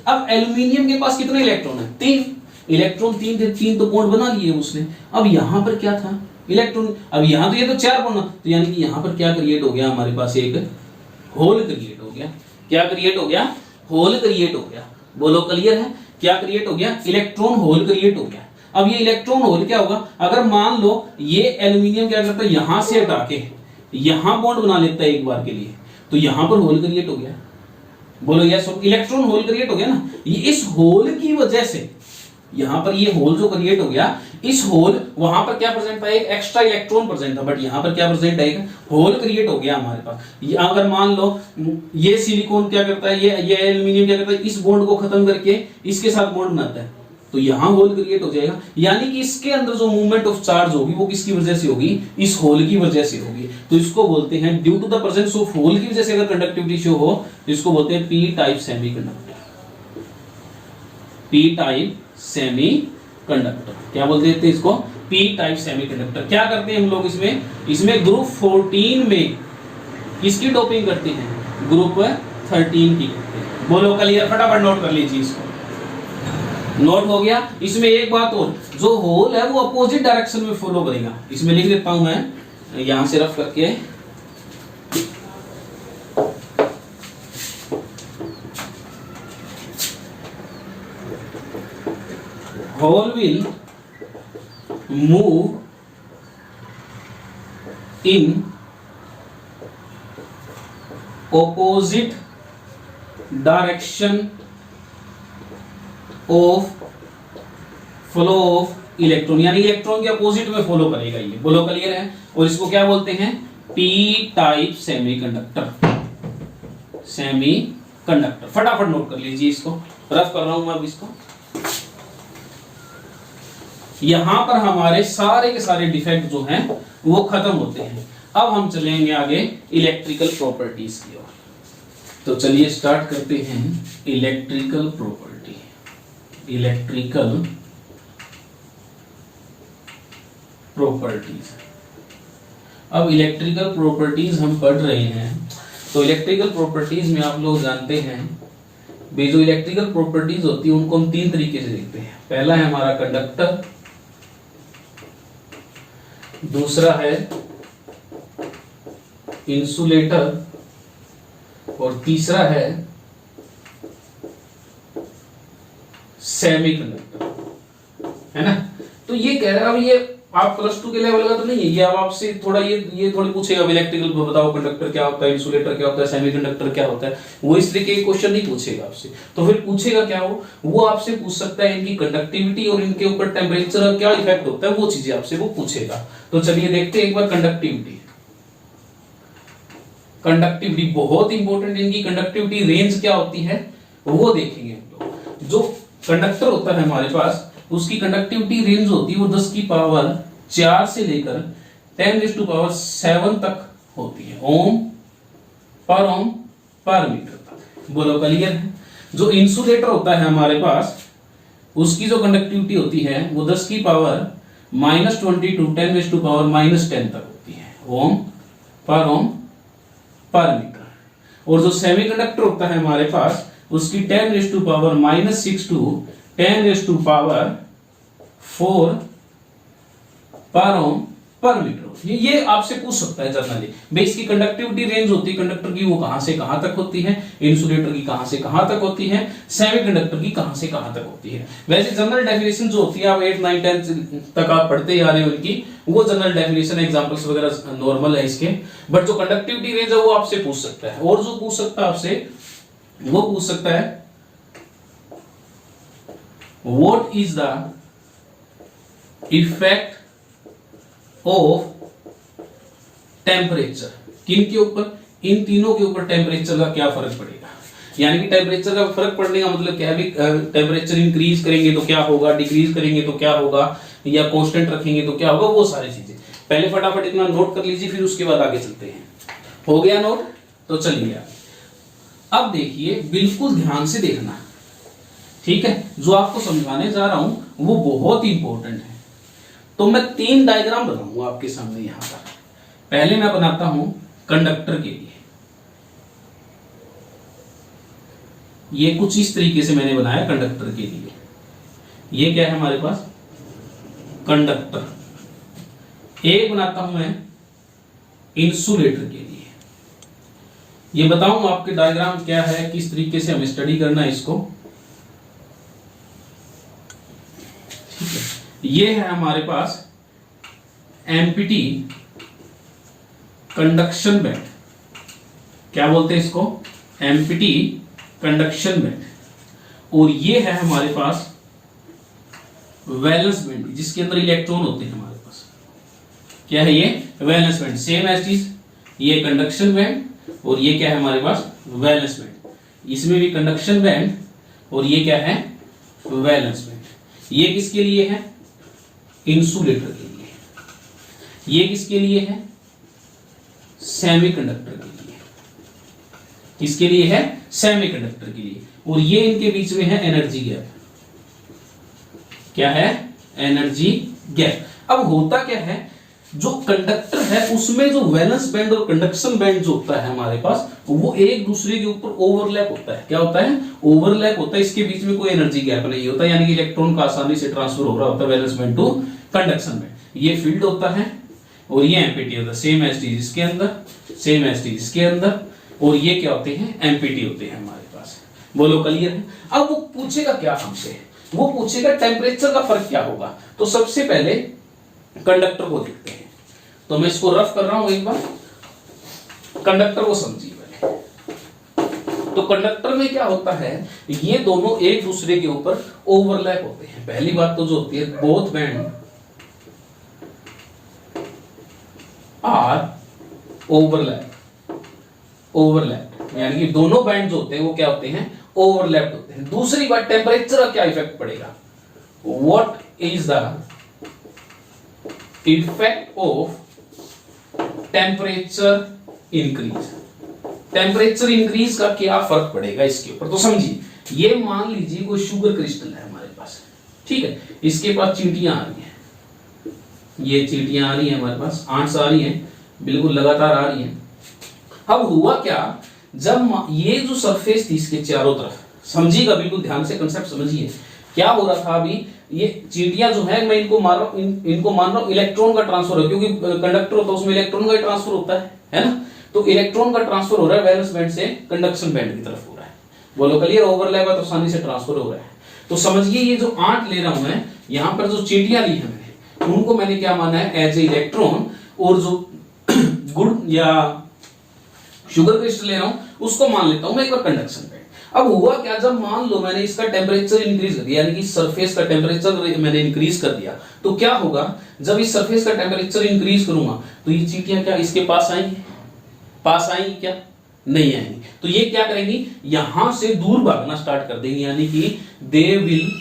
Speaker 1: अब एल्यूमिनियम के पास कितने इलेक्ट्रॉन है, 3 इलेक्ट्रॉन, 3 थे, 3 तो बॉन्ड बना लिए उसने। अब यहां पर क्या था, इलेक्ट्रॉन, अब यहां तो ये तो 4 बॉन्ड, तो यानी कि यहां पर क्या क्रिएट हो गया हमारे पास, एक होल क्रिएट हो गया। क्या क्रिएट हो गया? होल क्रिएट हो गया। बोलो क्लियर है? क्या क्रिएट हो गया? इलेक्ट्रॉन होल क्रिएट हो गया। अब ये इलेक्ट्रॉन होल क्या होगा? अगर मान लो ये एल्यूमिनियम क्या करता है, यहां से हटा के यहां बॉन्ड बना लेता है एक बार के लिए, तो यहां पर होल क्रिएट हो गया। बोलो यस, इलेक्ट्रॉन होल क्रिएट हो गया ना। ये इस होल की वजह से यहां पर ये होल जो क्रिएट हो गया, इस होल वहां पर क्या प्रेजेंट था? एक एक्स्ट्रा इलेक्ट्रॉन प्रेजेंट था, बट यहां पर क्या प्रेजेंट है? होल क्रिएट हो गया हमारे पास। अगर मान लो ये सिलिकॉन क्या करता है, ये एल्यूमिनियम क्या करता है, इस बॉन्ड को खत्म करके इसके साथ बॉन्ड बनाता है, तो यहां होल क्रिएट हो जाएगा। यानी कि इसके अंदर जो मूवमेंट ऑफ चार्ज होगी वो किसकी वजह से होगी? इस होल की वजह से होगी। तो इसको बोलते हैं, due to the presence of hole की वजह से अगर कंडक्टिविटी शो हो तो इसको बोलते हैं P type semiconductor. P type semiconductor क्या बोलते थे इसको? P type semiconductor. क्या करते हैं हम लोग इसमें ग्रुप 14 में किसकी डोपिंग करते हैं? ग्रुप 13 की करते हैं। बोलो क्लियर? फटाफट नोट कर लीजिए इसको। नोट हो गया। इसमें एक बात और, जो होल है वो अपोजिट डायरेक्शन में फॉलो करेगा। इसमें लिख देता हूं मैं यहां से रफ करके, hole will move in opposite direction of flow of electron, यानी इलेक्ट्रॉन के अपोजिट में फॉलो करेगा ये। बोलो क्लियर है? और इसको क्या बोलते हैं? P type semiconductor. सेमीकंडक्टर फटाफट नोट कर लीजिए इसको, रफ कर रहा हूं मैं अब इसको। यहां पर हमारे सारे के सारे डिफेक्ट जो हैं वो खत्म होते हैं। अब हम चलेंगे आगे इलेक्ट्रिकल प्रॉपर्टीज की ओर। तो चलिए स्टार्ट करते हैं इलेक्ट्रिकल प्रॉपर्टी। Electrical properties. अब इलेक्ट्रिकल प्रॉपर्टीज हम पढ़ रहे हैं, तो इलेक्ट्रिकल प्रॉपर्टीज में आप लोग जानते हैं जो इलेक्ट्रिकल प्रॉपर्टीज होती है उनको हम तीन तरीके से देखते हैं। पहला है हमारा कंडक्टर, दूसरा है इंसुलेटर, और तीसरा है सेमीकंडक्टर, है ना। तो ये कह रहा है, अब ये आप प्लस 2 के लेवल का तो नहीं है, ये अब आपसे थोड़ा ये थोड़ी पूछेगा इलेक्ट्रिकल बताओ, कंडक्टर क्या होता है, इंसुलेटर क्या होता है, सेमीकंडक्टर क्या होता है। वो इस तरीके के क्वेश्चन नहीं पूछेगा आपसे। तो फिर पूछेगा क्या, वो आपसे पूछ सकता है इनकी कंडक्टिविटी और इनके ऊपर टेम्परेचर का क्या इफेक्ट होता है, वो चीजें आपसे वो पूछेगा। तो चलिए देखते हैं एक बार कंडक्टिविटी। कंडक्टिविटी बहुत इंपॉर्टेंट, इनकी कंडक्टिविटी रेंज क्या होती है वो देखेंगे हम लोग। जो कंडक्टर होता है हमारे पास, उसकी कंडक्टिविटी रेंज होती है वो 10 की पावर 4 से लेकर 10⁻⁷ तक होती है, ओम पर मीटर तक। बोलो क्लियर है? जो इंसुलेटर होता है हमारे पास, उसकी जो कंडक्टिविटी होती है वो 10 की पावर -20 to 10⁻⁻10 तक होती है, ओम पर मीटर। और जो सेमीकंडक्टर होता है हमारे पास, उसकी 10⁻⁻6 to 10⁻⁴ पर मीटर। ये आपसे पूछ सकता है जनरली। बेस की कंडक्टिविटी रेंज होती है कंडक्टर की, वो कहां से कहां तक होती है, इंसुलेटर की कहां से कहां तक होती है, सेमीकंडक्टर की कहां से कहां तक होती है। वैसे जनरल डेफिनेशन जो होती है आप 8, 9, 10 तक आप पढ़ते ही आ रहे हो उनकी, वो जनरल डेफिनेशन एग्जांपल्स वगैरह नॉर्मल है इसके। बट जो कंडक्टिविटी रेंज है वो आपसे पूछ सकता है। और जो पूछ सकता है आपसे, वो पूछ सकता है what is the effect of temperature. किन के ऊपर? इन तीनों के ऊपर टेम्परेचर का क्या फर्क पड़ेगा। यानी कि टेम्परेचर का फर्क पड़ने का मतलब क्या है? टेम्परेचर इंक्रीज करेंगे तो क्या होगा, डिक्रीज करेंगे तो क्या होगा, या कांस्टेंट रखेंगे तो क्या होगा, वो सारी चीजें पहले फटाफट इतना नोट कर लीजिए, फिर उसके बाद आगे चलते हैं। हो गया नोट? तो चलिए अब देखिए, बिल्कुल ध्यान से देखना, ठीक है। जो आपको समझाने जा रहा हूं वो बहुत ही इंपॉर्टेंट है। तो मैं 3 डायग्राम बनाऊंगा आपके सामने यहां पर। पहले मैं बनाता हूं कंडक्टर के लिए। ये कुछ इस तरीके से मैंने बनाया कंडक्टर के लिए। ये क्या है हमारे पास? कंडक्टर। एक बनाता हूं मैं इंसुलेटर के लिए। ये बताऊं आपके डायग्राम क्या है, किस तरीके से हमें स्टडी करना है इसको। ठीक है, ये है हमारे पास एम्प्टी कंडक्शन बैंड। क्या बोलते हैं इसको? Empty conduction band. और ये है हमारे पास वैलेंस बैंड, जिसके अंदर इलेक्ट्रॉन होते हैं हमारे पास। क्या है ये? Valence band. Same as is ये कंडक्शन बैंड और ये क्या है हमारे पास? Valence band. इसमें भी कंडक्शन बैंड और ये क्या है? Valence band. ये किसके लिए है? इंसुलेटर के लिए। ये किसके लिए है? सेमीकंडक्टर के लिए। किसके लिए है? सेमीकंडक्टर के लिए। और ये इनके बीच में है एनर्जी गैप। क्या है? Energy gap. अब होता क्या है, जो कंडक्टर है उसमें जो वैलेंस बैंड और कंडक्शन बैंड जो होता है हमारे पास, वो एक दूसरे के ऊपर ओवरलैप होता है। क्या होता है? ओवरलैप होता है। इसके बीच में कोई एनर्जी गैप नहीं होता, यानी कि इलेक्ट्रॉन का आसानी से ट्रांसफर हो रहा होता है valence band to conduction band. ये फील्ड होता है और ये एम्पिटी होता है। सेम एज इट इज इसके अंदर, सेम एज इट इज इसके अंदर। और ये क्या होते हैं? एम्पिटी होते हैं हमारे पास। बोलो क्लियर है? अब वो पूछेगा क्या हमसे? वो पूछेगा टेम्परेचर का फर्क क्या होगा। तो सबसे पहले कंडक्टर को देखते हैं। तो मैं इसको रफ कर रहा हूं एक बार, कंडक्टर को समझिए पहले। तो कंडक्टर में क्या होता है, ये दोनों एक दूसरे के ऊपर ओवरलैप होते हैं। पहली बात तो जो होती है, both band are overlap. Overlap यानी कि दोनों बैंड जो होते हैं वो क्या होते हैं? ओवरलैप होते हैं। दूसरी बात, टेम्परेचर का क्या इफेक्ट पड़ेगा? What is the effect of temperature increase? Temperature increase का क्या फर्क पड़ेगा इसके ऊपर? तो समझिए, ये मान लीजिए कोई शुगर क्रिस्टल है हमारे पास। ठीक है, इसके पास चींटियां आ रही हैं। ये चींटियां आ रही हैं हमारे पास, आंट्स आ रही हैं, बिल्कुल लगातार आ रही हैं। अब हुआ क्या, जब ये जो सरफेस थी इसके चारों तरफ, समझिएगा बिल्कुल ध्यान से, कंसेप्ट समझिए। क्या हो रहा था, अभी ये चींटियां जो है, मैं इनको मान रहा हूं, इनको मान रहा हूं इलेक्ट्रॉन का ट्रांसफर है, क्योंकि कंडक्टर होता है उसमें इलेक्ट्रॉन का ही ट्रांसफर होता है ना। तो इलेक्ट्रॉन का ट्रांसफर हो रहा है वैलेंस बैंड से कंडक्शन बैंड की तरफ हो रहा है। बोलो क्लियर? ओवरलैप है तो आसानी से ट्रांसफर हो रहा है। तो समझिए, ये जो आंट ले रहा हूं मैं, यहां पर जो चींटियां ली है मैंने, उनको मैंने क्या माना है? As a electron. और जो गुड़ या शुगर क्रिस्टल ले रहा हूं उसको मान लेता हूं मैं एक बार कंडक्शन बैंड। अब हुआ क्या, जब मान लो मैंने इसका टेम्परेचर इंक्रीज कर दिया, यानी कि सरफेस का टेम्परेचर मैंने इंक्रीज कर दिया, तो क्या होगा, जब इस सरफेस का टेम्परेचर इंक्रीज करूंगा तो ये चींटियां क्या इसके पास आएंगी? पास आएंगी? क्या नहीं आएंगी। तो ये क्या करेंगी? यहां से दूर भागना स्टार्ट कर देंगी, यानी कि दे विल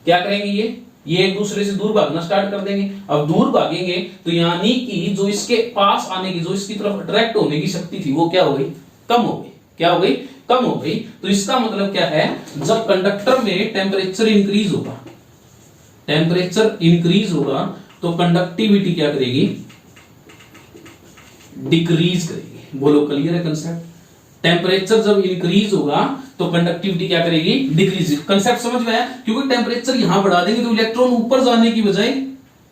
Speaker 1: क्या करेंगे, ये एक दूसरे से दूर भागना स्टार्ट कर देंगे। अब दूर भागेंगे तो यानी कि जो इसके पास आने की, जो इसकी तरफ अट्रैक्ट होने की शक्ति थी, वो क्या हो गई? कम हो गई। क्या हो गई? कम हो गई। तो इसका मतलब क्या है, जब कंडक्टर में टेम्परेचर इंक्रीज होगा, टेम्परेचर इंक्रीज होगा तो कंडक्टिविटी क्या करेगी? डिक्रीज करेगी। बोलो क्लियर है कंसेप्ट? टेम्परेचर जब इंक्रीज होगा तो कंडक्टिविटी क्या करेगी? डिक्रीज। कंसेप्ट समझ में आया? क्योंकि टेम्परेचर यहां बढ़ा देंगे तो इलेक्ट्रॉन ऊपर जाने की बजाय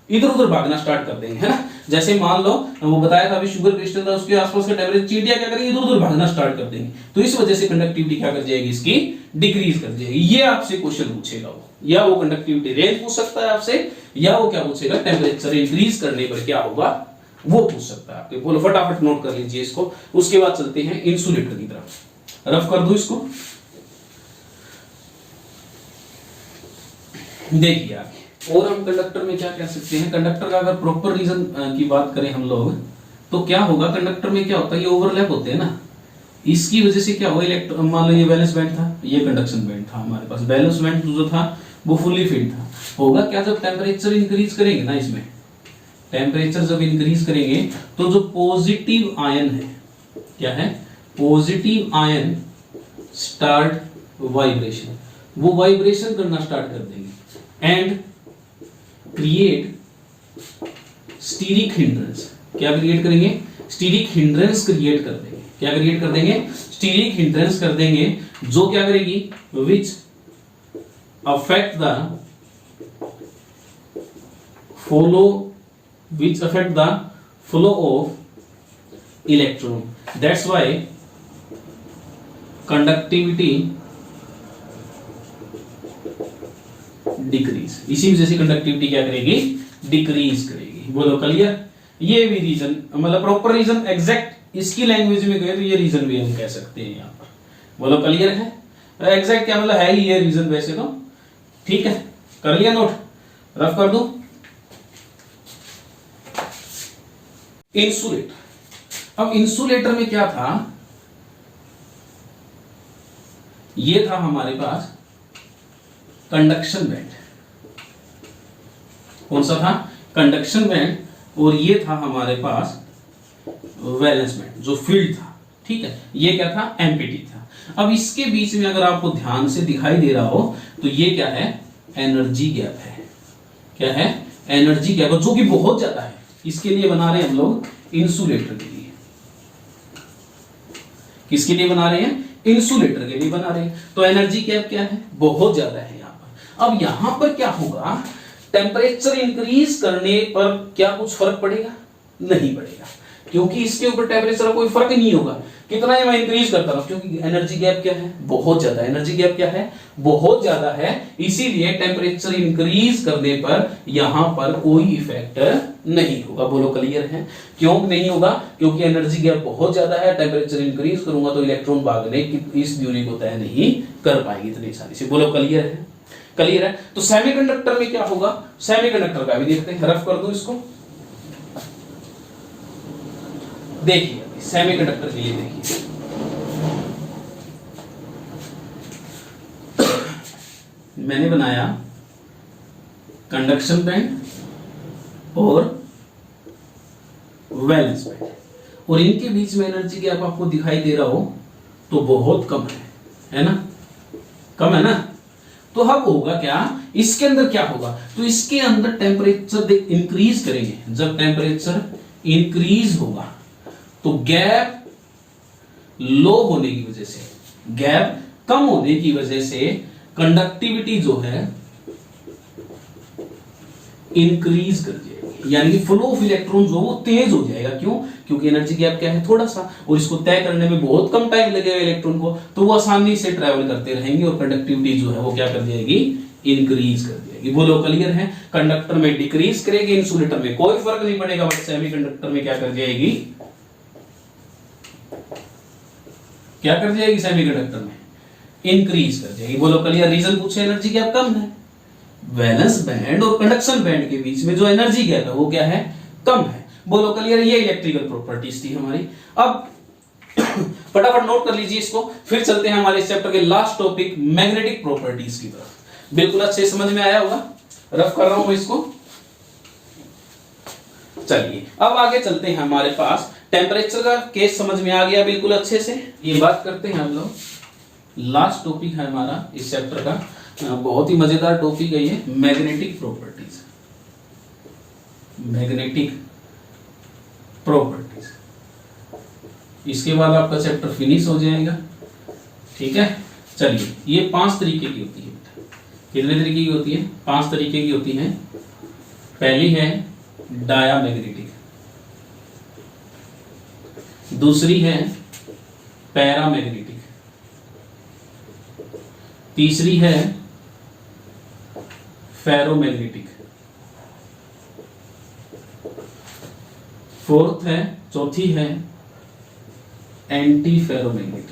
Speaker 1: इधर उधर भागना स्टार्ट कर देंगे, है ना। जैसे मान लो वो बताया था अभी, शुगर क्रिस्टल था, उसके आसपास का टेम्परेचर, चींटियां क्या करेंगी? इधर उधर भागना स्टार्ट कर देंगे। तो इस वजह से कंडक्टिविटी क्या कर जाएगी? इसकी डिक्रीज कर जाएगी। ये आपसे क्वेश्चन पूछेगा वो, या वो कंडक्टिविटी रेंज पूछ सकता है आपसे, या वो क्या पूछेगा, टेम्परेचर इंक्रीज करने पर क्या होगा वो पूछ सकता है आपके। बोलो फटाफट नोट कर लीजिए इसको। उसके बाद चलते हैं इंसुलेटर की तरफ। रफ कर दो इसको। देखिए आगे और हम कंडक्टर में क्या कह सकते हैं। कंडक्टर का अगर प्रॉपर रीजन की बात करें हम लोग, तो क्या होगा, कंडक्टर में क्या होता है, ये ओवरलैप होते हैं ना, इसकी वजह से क्या होगा, इलेक्ट्रॉन, मान लो ये वैलेंस बैंड था, ये कंडक्शन बैंड था हमारे पास, वैलेंस बैंड जो था वो फुल्ली फिल्ड था। होगा क्या, जब टेम्परेचर इंक्रीज करेंगे ना, इसमें टेम्परेचर जब इंक्रीज करेंगे तो जो पॉजिटिव आयन है, क्या है, पॉजिटिव आयन स्टार्ट वाइब्रेशन, वो वाइब्रेशन करना स्टार्ट कर देंगे एंड क्रिएट स्टीरिक हिंड्रेंस। क्या क्रिएट करेंगे? स्टीरिक हिंड्रेंस क्रिएट कर देंगे। क्या क्रिएट कर देंगे? स्टीरिक हिंड्रेंस कर देंगे, जो क्या करेगी, which affect the flow of electron. That's why conductivity decrease, इसी वजह से कंडक्टिविटी क्या करेगी, डिक्रीज करेगी। बोलो क्लियर। ये भी रीजन, मतलब प्रॉपर रीजन एग्जैक्ट इसकी लैंग्वेज में गए तो ये रीजन भी हम कह सकते हैं यहाँ पर। बोलो क्लियर है। एग्जैक्ट क्या मतलब है ही ये रीजन वैसे तो, ठीक है। कर लिया नोट, रफ कर दूं। इंसुलेटर। अब इंसुलेटर में क्या था, ये था हमारे पास कंडक्शन बैंड। कौन सा था, कंडक्शन बैंड। और ये था हमारे पास वैलेंस बैंड, जो फील्ड था, ठीक है। ये क्या था, एम्पिटी था। अब इसके बीच में अगर आपको ध्यान से दिखाई दे रहा हो तो ये क्या है, एनर्जी गैप है। क्या है, एनर्जी गैप, जो कि बहुत ज्यादा है। इसके लिए बना रहे हैं हम लोग इंसुलेटर के लिए। किसके लिए बना रहे हैं, इंसुलेटर के लिए बना रहे हैं। तो एनर्जी गैप क्या है, बहुत ज्यादा है यहाँ पर। अब यहां पर क्या होगा, टेम्परेचर इंक्रीज करने पर क्या कुछ फर्क पड़ेगा, नहीं पड़ेगा, क्योंकि इसके ऊपर टेम्परेचर कोई फर्क नहीं होगा। कितना ही मैं इंक्रीज करता रहा, क्योंकि एनर्जी गैप क्या है, बहुत ज्यादा। एनर्जी गैप क्या है, बहुत ज्यादा है। इसीलिए टेम्परेचर इंक्रीज करने पर यहां पर कोई इफेक्ट नहीं होगा। बोलो क्लियर है। क्यों नहीं होगा, क्योंकि एनर्जी गैप बहुत ज्यादा है। टेम्परेचर इंक्रीज करूंगा तो इलेक्ट्रॉन भागने की इस दूरी को तय नहीं कर पाएंगे इतनी आसानी से। बोलो क्लियर है, क्लियर है। तो सेमीकंडक्टर में क्या होगा, सेमीकंडक्टर का भी देखते हैं, रफ कर दूं इसको। देखिए सेमीकंडक्टर के लिए देखिए, मैंने बनाया कंडक्शन बैंड और वैलेंस बैंड, और इनके बीच में एनर्जी गैप आपको दिखाई दे रहा हो तो बहुत कम है ना, कम है ना। तो अब होगा क्या, इसके अंदर क्या होगा, तो इसके अंदर टेम्परेचर इंक्रीज करेंगे। जब टेम्परेचर इंक्रीज होगा तो गैप लो होने की वजह से, गैप कम होने की वजह से कंडक्टिविटी जो है इंक्रीज कर जाएगी, यानी कि फ्लो ऑफ इलेक्ट्रॉन जो वो तेज हो जाएगा। क्यों, क्योंकि एनर्जी गैप क्या है, थोड़ा सा, और इसको तय करने में बहुत कम टाइम लगेगा इलेक्ट्रॉन को, तो वो आसानी से ट्रैवल करते रहेंगे और कंडक्टिविटी जो है वो क्या कर जाएगी, इंक्रीज कर जाएगी। बोलो क्लियर है। कंडक्टर में डिक्रीज करेगी, इंसुलेटर में कोई फर्क नहीं पड़ेगा, बट सेमीकंडक्टर में क्या कर जाएगी, क्या कर जाएगी, सेमीकंडक्टर में इंक्रीज कर जाएगी। बोलो क्लियर। रीजन पूछे, एनर्जी गैप कम है। वैलेंस बैंड और कंडक्शन बैंड के बीच में जो एनर्जी गैप है वो क्या है, कम है। बोलो क्लियर। ये इलेक्ट्रिकल प्रॉपर्टीज थी हमारी। अब फटाफट नोट कर लीजिए इसको, फिर चलते हैं हमारे इस चैप्टर के लास्ट टॉपिक मैग्नेटिक प्रॉपर्टीज की तरफ। बिल्कुल अच्छे समझ में आया होगा, रफ कर रहा हूं मैं इसको। चलिए अब आगे चलते हैं। हमारे पास टेम्परेचर का केस समझ में आ गया बिल्कुल अच्छे से। ये बात करते हैं हम लोग, लास्ट टॉपिक है हमारा इस चैप्टर का, बहुत ही मजेदार टॉपिक है ये, मैग्नेटिक प्रॉपर्टीज। मैग्नेटिक प्रॉपर्टीज, इसके बाद आपका चैप्टर फिनिश हो जाएगा, ठीक है। चलिए, ये 5 तरीके की होती है। कितने तरीके की होती है, 5 तरीके की होती है। पहली है डायामैग्नेटिक, दूसरी है पैरामैग्नेटिक, तीसरी है फेरोमैग्नेटिक, फोर्थ है, चौथी है एंटी फेरोमैग्नेटिक,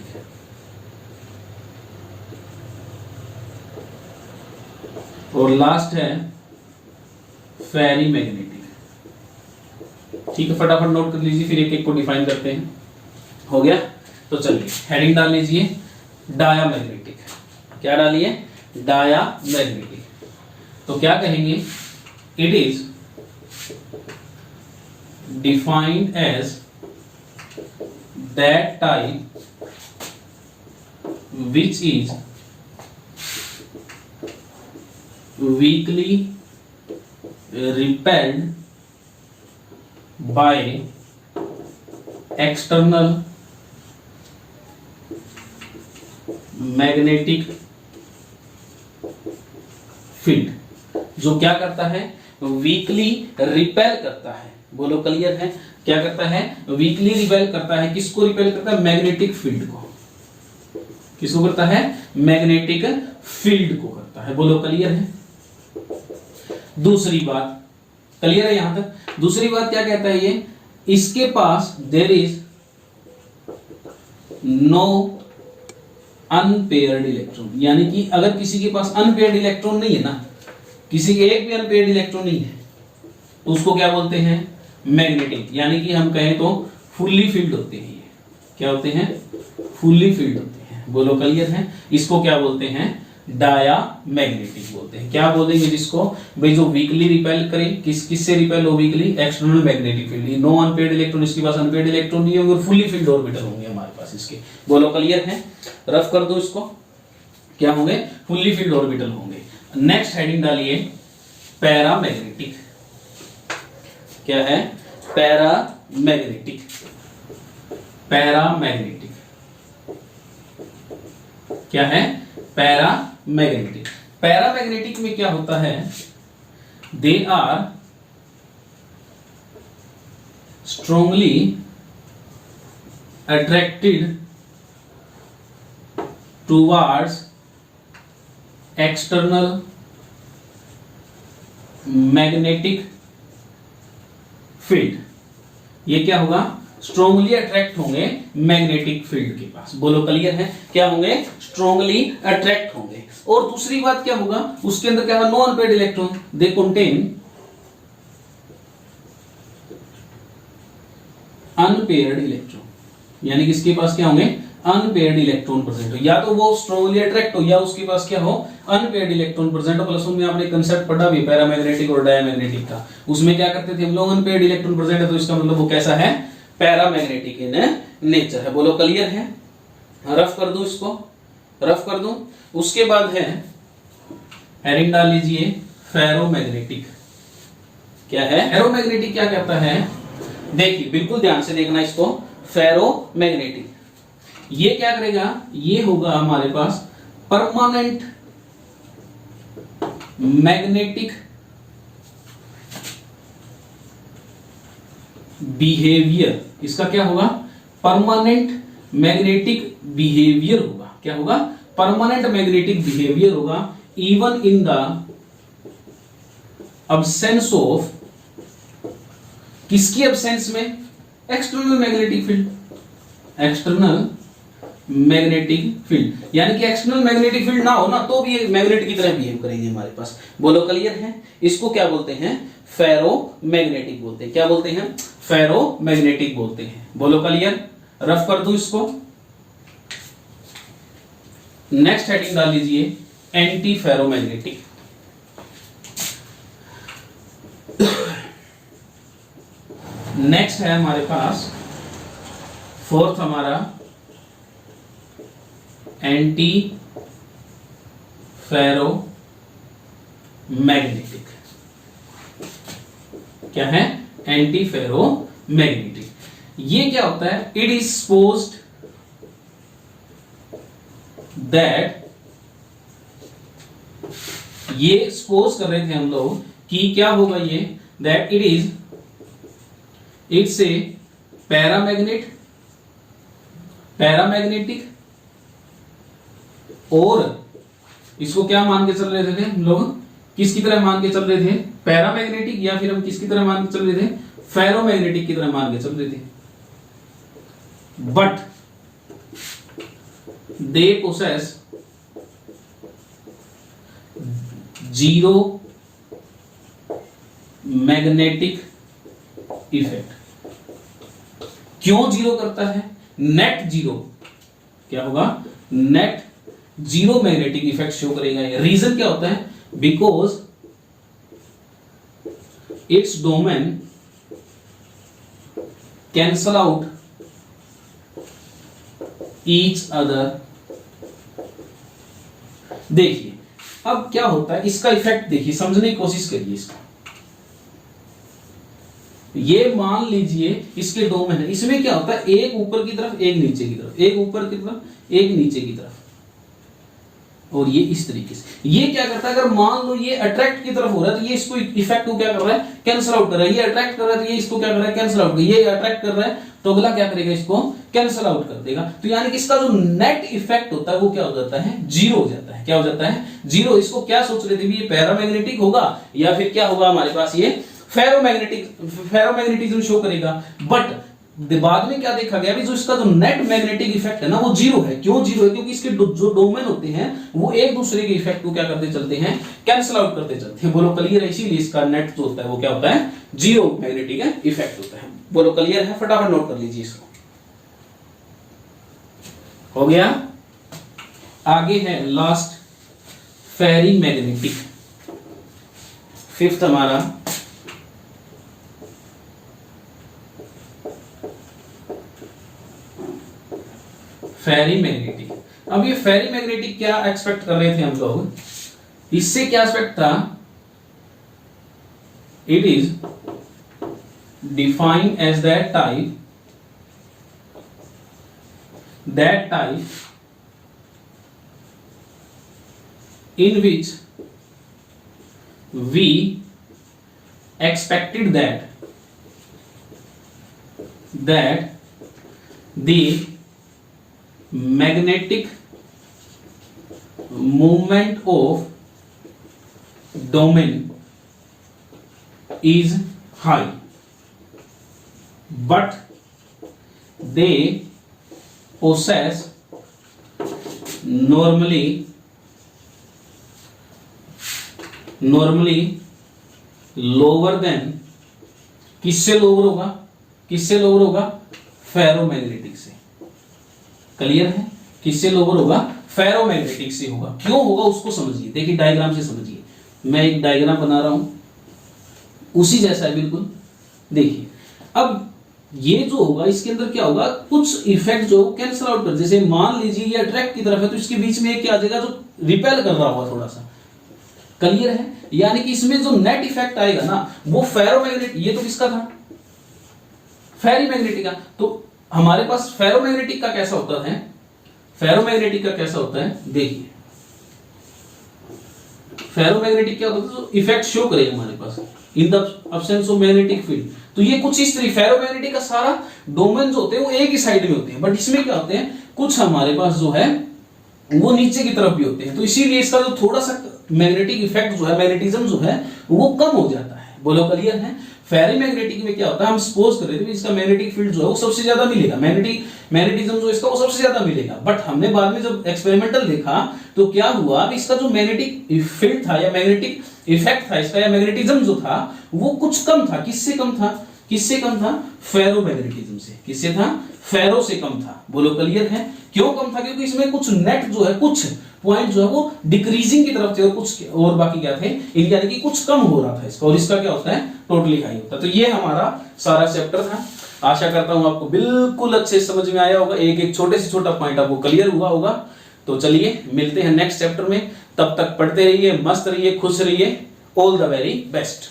Speaker 1: और लास्ट है फेरीमैग्नेटिक। ठीक है, फटाफट नोट कर लीजिए, फिर एक एक को डिफाइन करते हैं। हो गया, तो चलिए हेडिंग डाल लीजिए, डायामैग्नेटिक। क्या डालिए, डायामैग्नेटिक। तो क्या कहेंगे, it is defined as that type which is weakly repelled by external magnetic field। जो क्या करता है, वीकली रिपेल करता है। बोलो क्लियर है, क्या करता है, वीकली रिपेल करता है। किसको रिपेल करता है, मैग्नेटिक फील्ड को। किसको करता है? मैग्नेटिक फील्ड को करता है। बोलो क्लियर है? दूसरी बात क्लियर है यहां तक? दूसरी बात क्या कहता है ये? इसके पास there is no unpaired electron, यानी कि अगर किसी के पास अनपेयर्ड इलेक्ट्रॉन नहीं है ना, किसी के एक भी अनपेयर्ड इलेक्ट्रॉन नहीं है, तो उसको क्या बोलते हैं? मैग्नेटिक, यानी कि हम कहें तो फुल्ली फील्ड होते हैं। ये क्या होते हैं? फुल्ली फील्ड होते हैं। बोलो क्लियर है? इसको क्या बोलते हैं? डाया मैग्नेटिक बोलते हैं। क्या बोलेंगे जिसको? भाई जो वीकली रिपेल करे, किससे रिपेल हो? Weakly external magnetic field. No unpaired electron, इसके पास अनपेयर्ड इलेक्ट्रॉन नहीं होंगे और फुल्ली फील्ड ऑर्बिटल होंगे हमारे पास इसके। बोलो क्लियर है? रफ कर दो इसको, क्या होंगे? फुल्ली फील्ड ऑर्बिटल होंगे। नेक्स्ट हेडिंग डालिए पैरामैग्नेटिक। क्या है? पैरामैग्नेटिक। पैरामैग्नेटिक क्या है? पैरामैग्नेटिक। पैरामैग्नेटिक में क्या होता है? They are strongly attracted towards external magnetic field. ये क्या होगा? स्ट्रांगली अट्रैक्ट होंगे मैग्नेटिक फील्ड के पास। बोलो क्लियर है? क्या होंगे? स्ट्रांगली अट्रैक्ट होंगे। और दूसरी बात क्या होगा? उसके अंदर क्या होगा? No unpaired electron, they contain unpaired electron, यानी कि इसके पास क्या होंगे? अनपेयर्ड इलेक्ट्रॉन प्रेजेंट हो। या तो वो स्ट्रांगली अट्रैक्ट हो या उसके पास क्या हो? अनपेयर्ड इलेक्ट्रॉन प्रेजेंट हो। प्लस में आपने कंसेप्ट पढ़ा भी पैरामैग्नेटिक और डायमैग्नेटिक का। उसमें क्या करते थे हम लोग? अनपेयर्ड इलेक्ट्रॉन प्रेजेंट है तो इसका मतलब वो कैसा है? पैरामैग्नेटिक इन नेचर है। बोलो क्लियर है? रफ कर दूं इसको, रफ कर दूं। उसके बाद है हेडिंग डाल लीजिए फेरोमैग्नेटिक। क्या है? फेरोमैग्नेटिक क्या कहता है? देखिए बिल्कुल ध्यान से देखना इसको। फेरोमैग्नेटिक ये क्या करेगा? ये होगा हमारे पास परमानेंट मैग्नेटिक बिहेवियर। इसका क्या होगा? परमानेंट मैग्नेटिक बिहेवियर होगा। क्या होगा? परमानेंट मैग्नेटिक बिहेवियर होगा even in the absence of, किसकी अब्सेंस में? External magnetic field. External magnetic field, यानी कि एक्सटर्नल मैग्नेटिक फील्ड ना हो ना तो भी मैग्नेट की तरह बिहेव करेंगे हमारे पास। बोलो क्लियर है? इसको क्या बोलते हैं? फेरोमैग्नेटिक बोलते हैं। क्या बोलते हैं? फेरोमैग्नेटिक बोलते हैं। बोलो क्लियर? रफ कर दूं इसको। नेक्स्ट हेडिंग डाल लीजिए एंटी फेरोमैग्नेटिक। नेक्स्ट है हमारे पास फोर्थ हमारा एंटी फेरोमैग्नेटिक। क्या है? Anti ferromagnetic. ये क्या होता है? इट इज सपोज्ड दैट, ये सपोज कर रहे थे हम लोग कि क्या होगा ये? दैट इट्स ए पैरामैग्नेटिक, और इसको क्या मान के चल रहे थे हम लोग? किसकी तरह मान के चल रहे थे? पैरामैग्नेटिक, या फिर हम किसकी तरह मान के चल रहे थे? फेरोमैग्नेटिक की तरह मान के चल रहे थे। But they possess zero magnetic effect. क्यों जीरो करता है? Net zero. क्या होगा? Net zero magnetic effect show करेगा। रीजन क्या होता है? Because its domain cancel out each other. देखिए अब क्या होता है इसका इफेक्ट, देखिए समझने की कोशिश करिए इसका। ये मान लीजिए इसके डोमेन है, इसमें क्या होता है? एक ऊपर की तरफ, एक नीचे की तरफ, एक ऊपर की तरफ, एक नीचे की तरफ, और ये इस तरीके से। ये क्या करता है? अगर मान लो ये अट्रैक्ट की तरफ हो रहा है तो ये इसको इफेक्ट को क्या कर रहा है? कैंसिल आउट कर रहा है। ये अट्रैक्ट कर रहा है तो ये इसको क्या कर रहा है? Cancel out. ये अट्रैक्ट कर रहा है तो अगला क्या करेगा? इसको कैंसिल आउट कर देगा। तो यानी कि इसका जो नेट इफेक्ट होता है वो क्या हो जाता है, जीरो हो जाता है। क्या हो जाता है, जीरो। इसको क्या सोच रहे थे भी ये पैरामैग्नेटिक होगा या फिर क्या होगा हमारे पास ये फेरोमैग्नेटिज्म शो करेगा। बट बाद में क्या देखा गया भी जो इसका जो नेट मैग्नेटिक इफेक्ट है ना वो जीरो है। क्यों जीरो है, क्योंकि इसके जो डोमेन होते हैं वो एक दूसरे के इफेक्ट को क्या करते चलते हैं, कैंसिल आउट करते चलते हैं। बोलो क्लियर है, इसीलिए इसका नेट जो होता है वो क्या होता है, जीरो मैग्नेटिक इफेक्ट होता है। बोलो क्लियर है, फटाफट नोट कर लीजिए इसको। हो गया। आगे है लास्ट फेरी मैग्नेटिक, फिफ्थ हमारा फेरी मैग्नेटिक। अब ये फेरी मैग्नेटिक क्या एक्सपेक्ट कर रहे थे हम लोग, इससे क्या एक्सपेक्ट था, it is defined as that type in which we expected that the magnetic movement of domain is high, but they possess normally lower than, किससे लोअर होगा, किससे लोअर होगा, फेरोमैग्नेटिक से। क्लियर है, किससे लोअर होगा, फेरोमैग्नेटिक से होगा। क्यों होगा उसको समझिए, देखिए डायग्राम से समझिए। मैं एक डायग्राम बना रहा हूं उसी जैसा है बिल्कुल। देखिए अब ये जो होगा इसके अंदर क्या होगा, कुछ इफेक्ट जो कैंसिल आउट कर, जैसे मान लीजिए ये अट्रैक्ट की तरफ है तो इसके बीच में क्या आ जाएगा जो रिपेल कर रहा होगा थोड़ा सा। क्लियर है, यानी कि इसमें जो नेट इफेक्ट आएगा ना वो फेरोमैग्नेटिक, ये तो किसका था, फेरी मैग्नेटिक का। तो हमारे पास फेरोमैग्नेटिक का कैसा होता है, फेरोमैग्नेटिक का कैसा होता है, देखिए फेरोमैग्नेटिक क्या होता है, तो इफेक्ट शो करेगा हमारे पास in the absence of magnetic field. तो ये कुछ इस तरह फेरोमैग्नेटिक का सारा डोमेन जो होते हैं वो एक ही साइड में होते हैं, बट इसमें क्या होते हैं, कुछ हमारे पास जो है वो नीचे की तरफ भी होते हैं। तो इसीलिए इसका जो थोड़ा सा मैग्नेटिक इफेक्ट जो है, मैग्नेटिज्म जो है वो कम हो जाता है। बोलो क्लियर है। फेरी मैग्नेटिक में क्या होता है, हम सपोज कर रहे थे इसका मैग्नेटिक फील्ड जो है वो सबसे ज्यादा मिलेगा, मैग्नेटिज्म जो इसका वो सबसे ज्यादा मिलेगा। बट हमने बाद में जब एक्सपेरिमेंटल देखा तो क्या हुआ, इसका जो मैग्नेटिक फील्ड था या मैग्नेटिक इफेक्ट था इसका या मैग्नेटिज्म जो था वो कुछ कम था। किससे कम था, किससे कम था, फेरोमैग्नेटिज्म से। किससे था, फेरो से कम था। बोलो क्लियर है। क्यों कम था, क्योंकि इसमें कुछ नेट जो है, कुछ पॉइंट जो है वो डिक्रीजिंग की तरफ थे और कुछ और बाकी क्या थे, यानी कि कुछ कम हो रहा था इसका, और इसका क्या होता है, टोटली हाई होता है। तो ये हमारा सारा चैप्टर था। आशा करता हूं आपको बिल्कुल अच्छे से समझ में आया होगा, एक एक छोटे से छोटा पॉइंट आपको क्लियर हुआ होगा। तो चलिए मिलते हैं नेक्स्ट चैप्टर में, तब तक पढ़ते रहिए, मस्त रहिए, खुश रहिए। All the very best.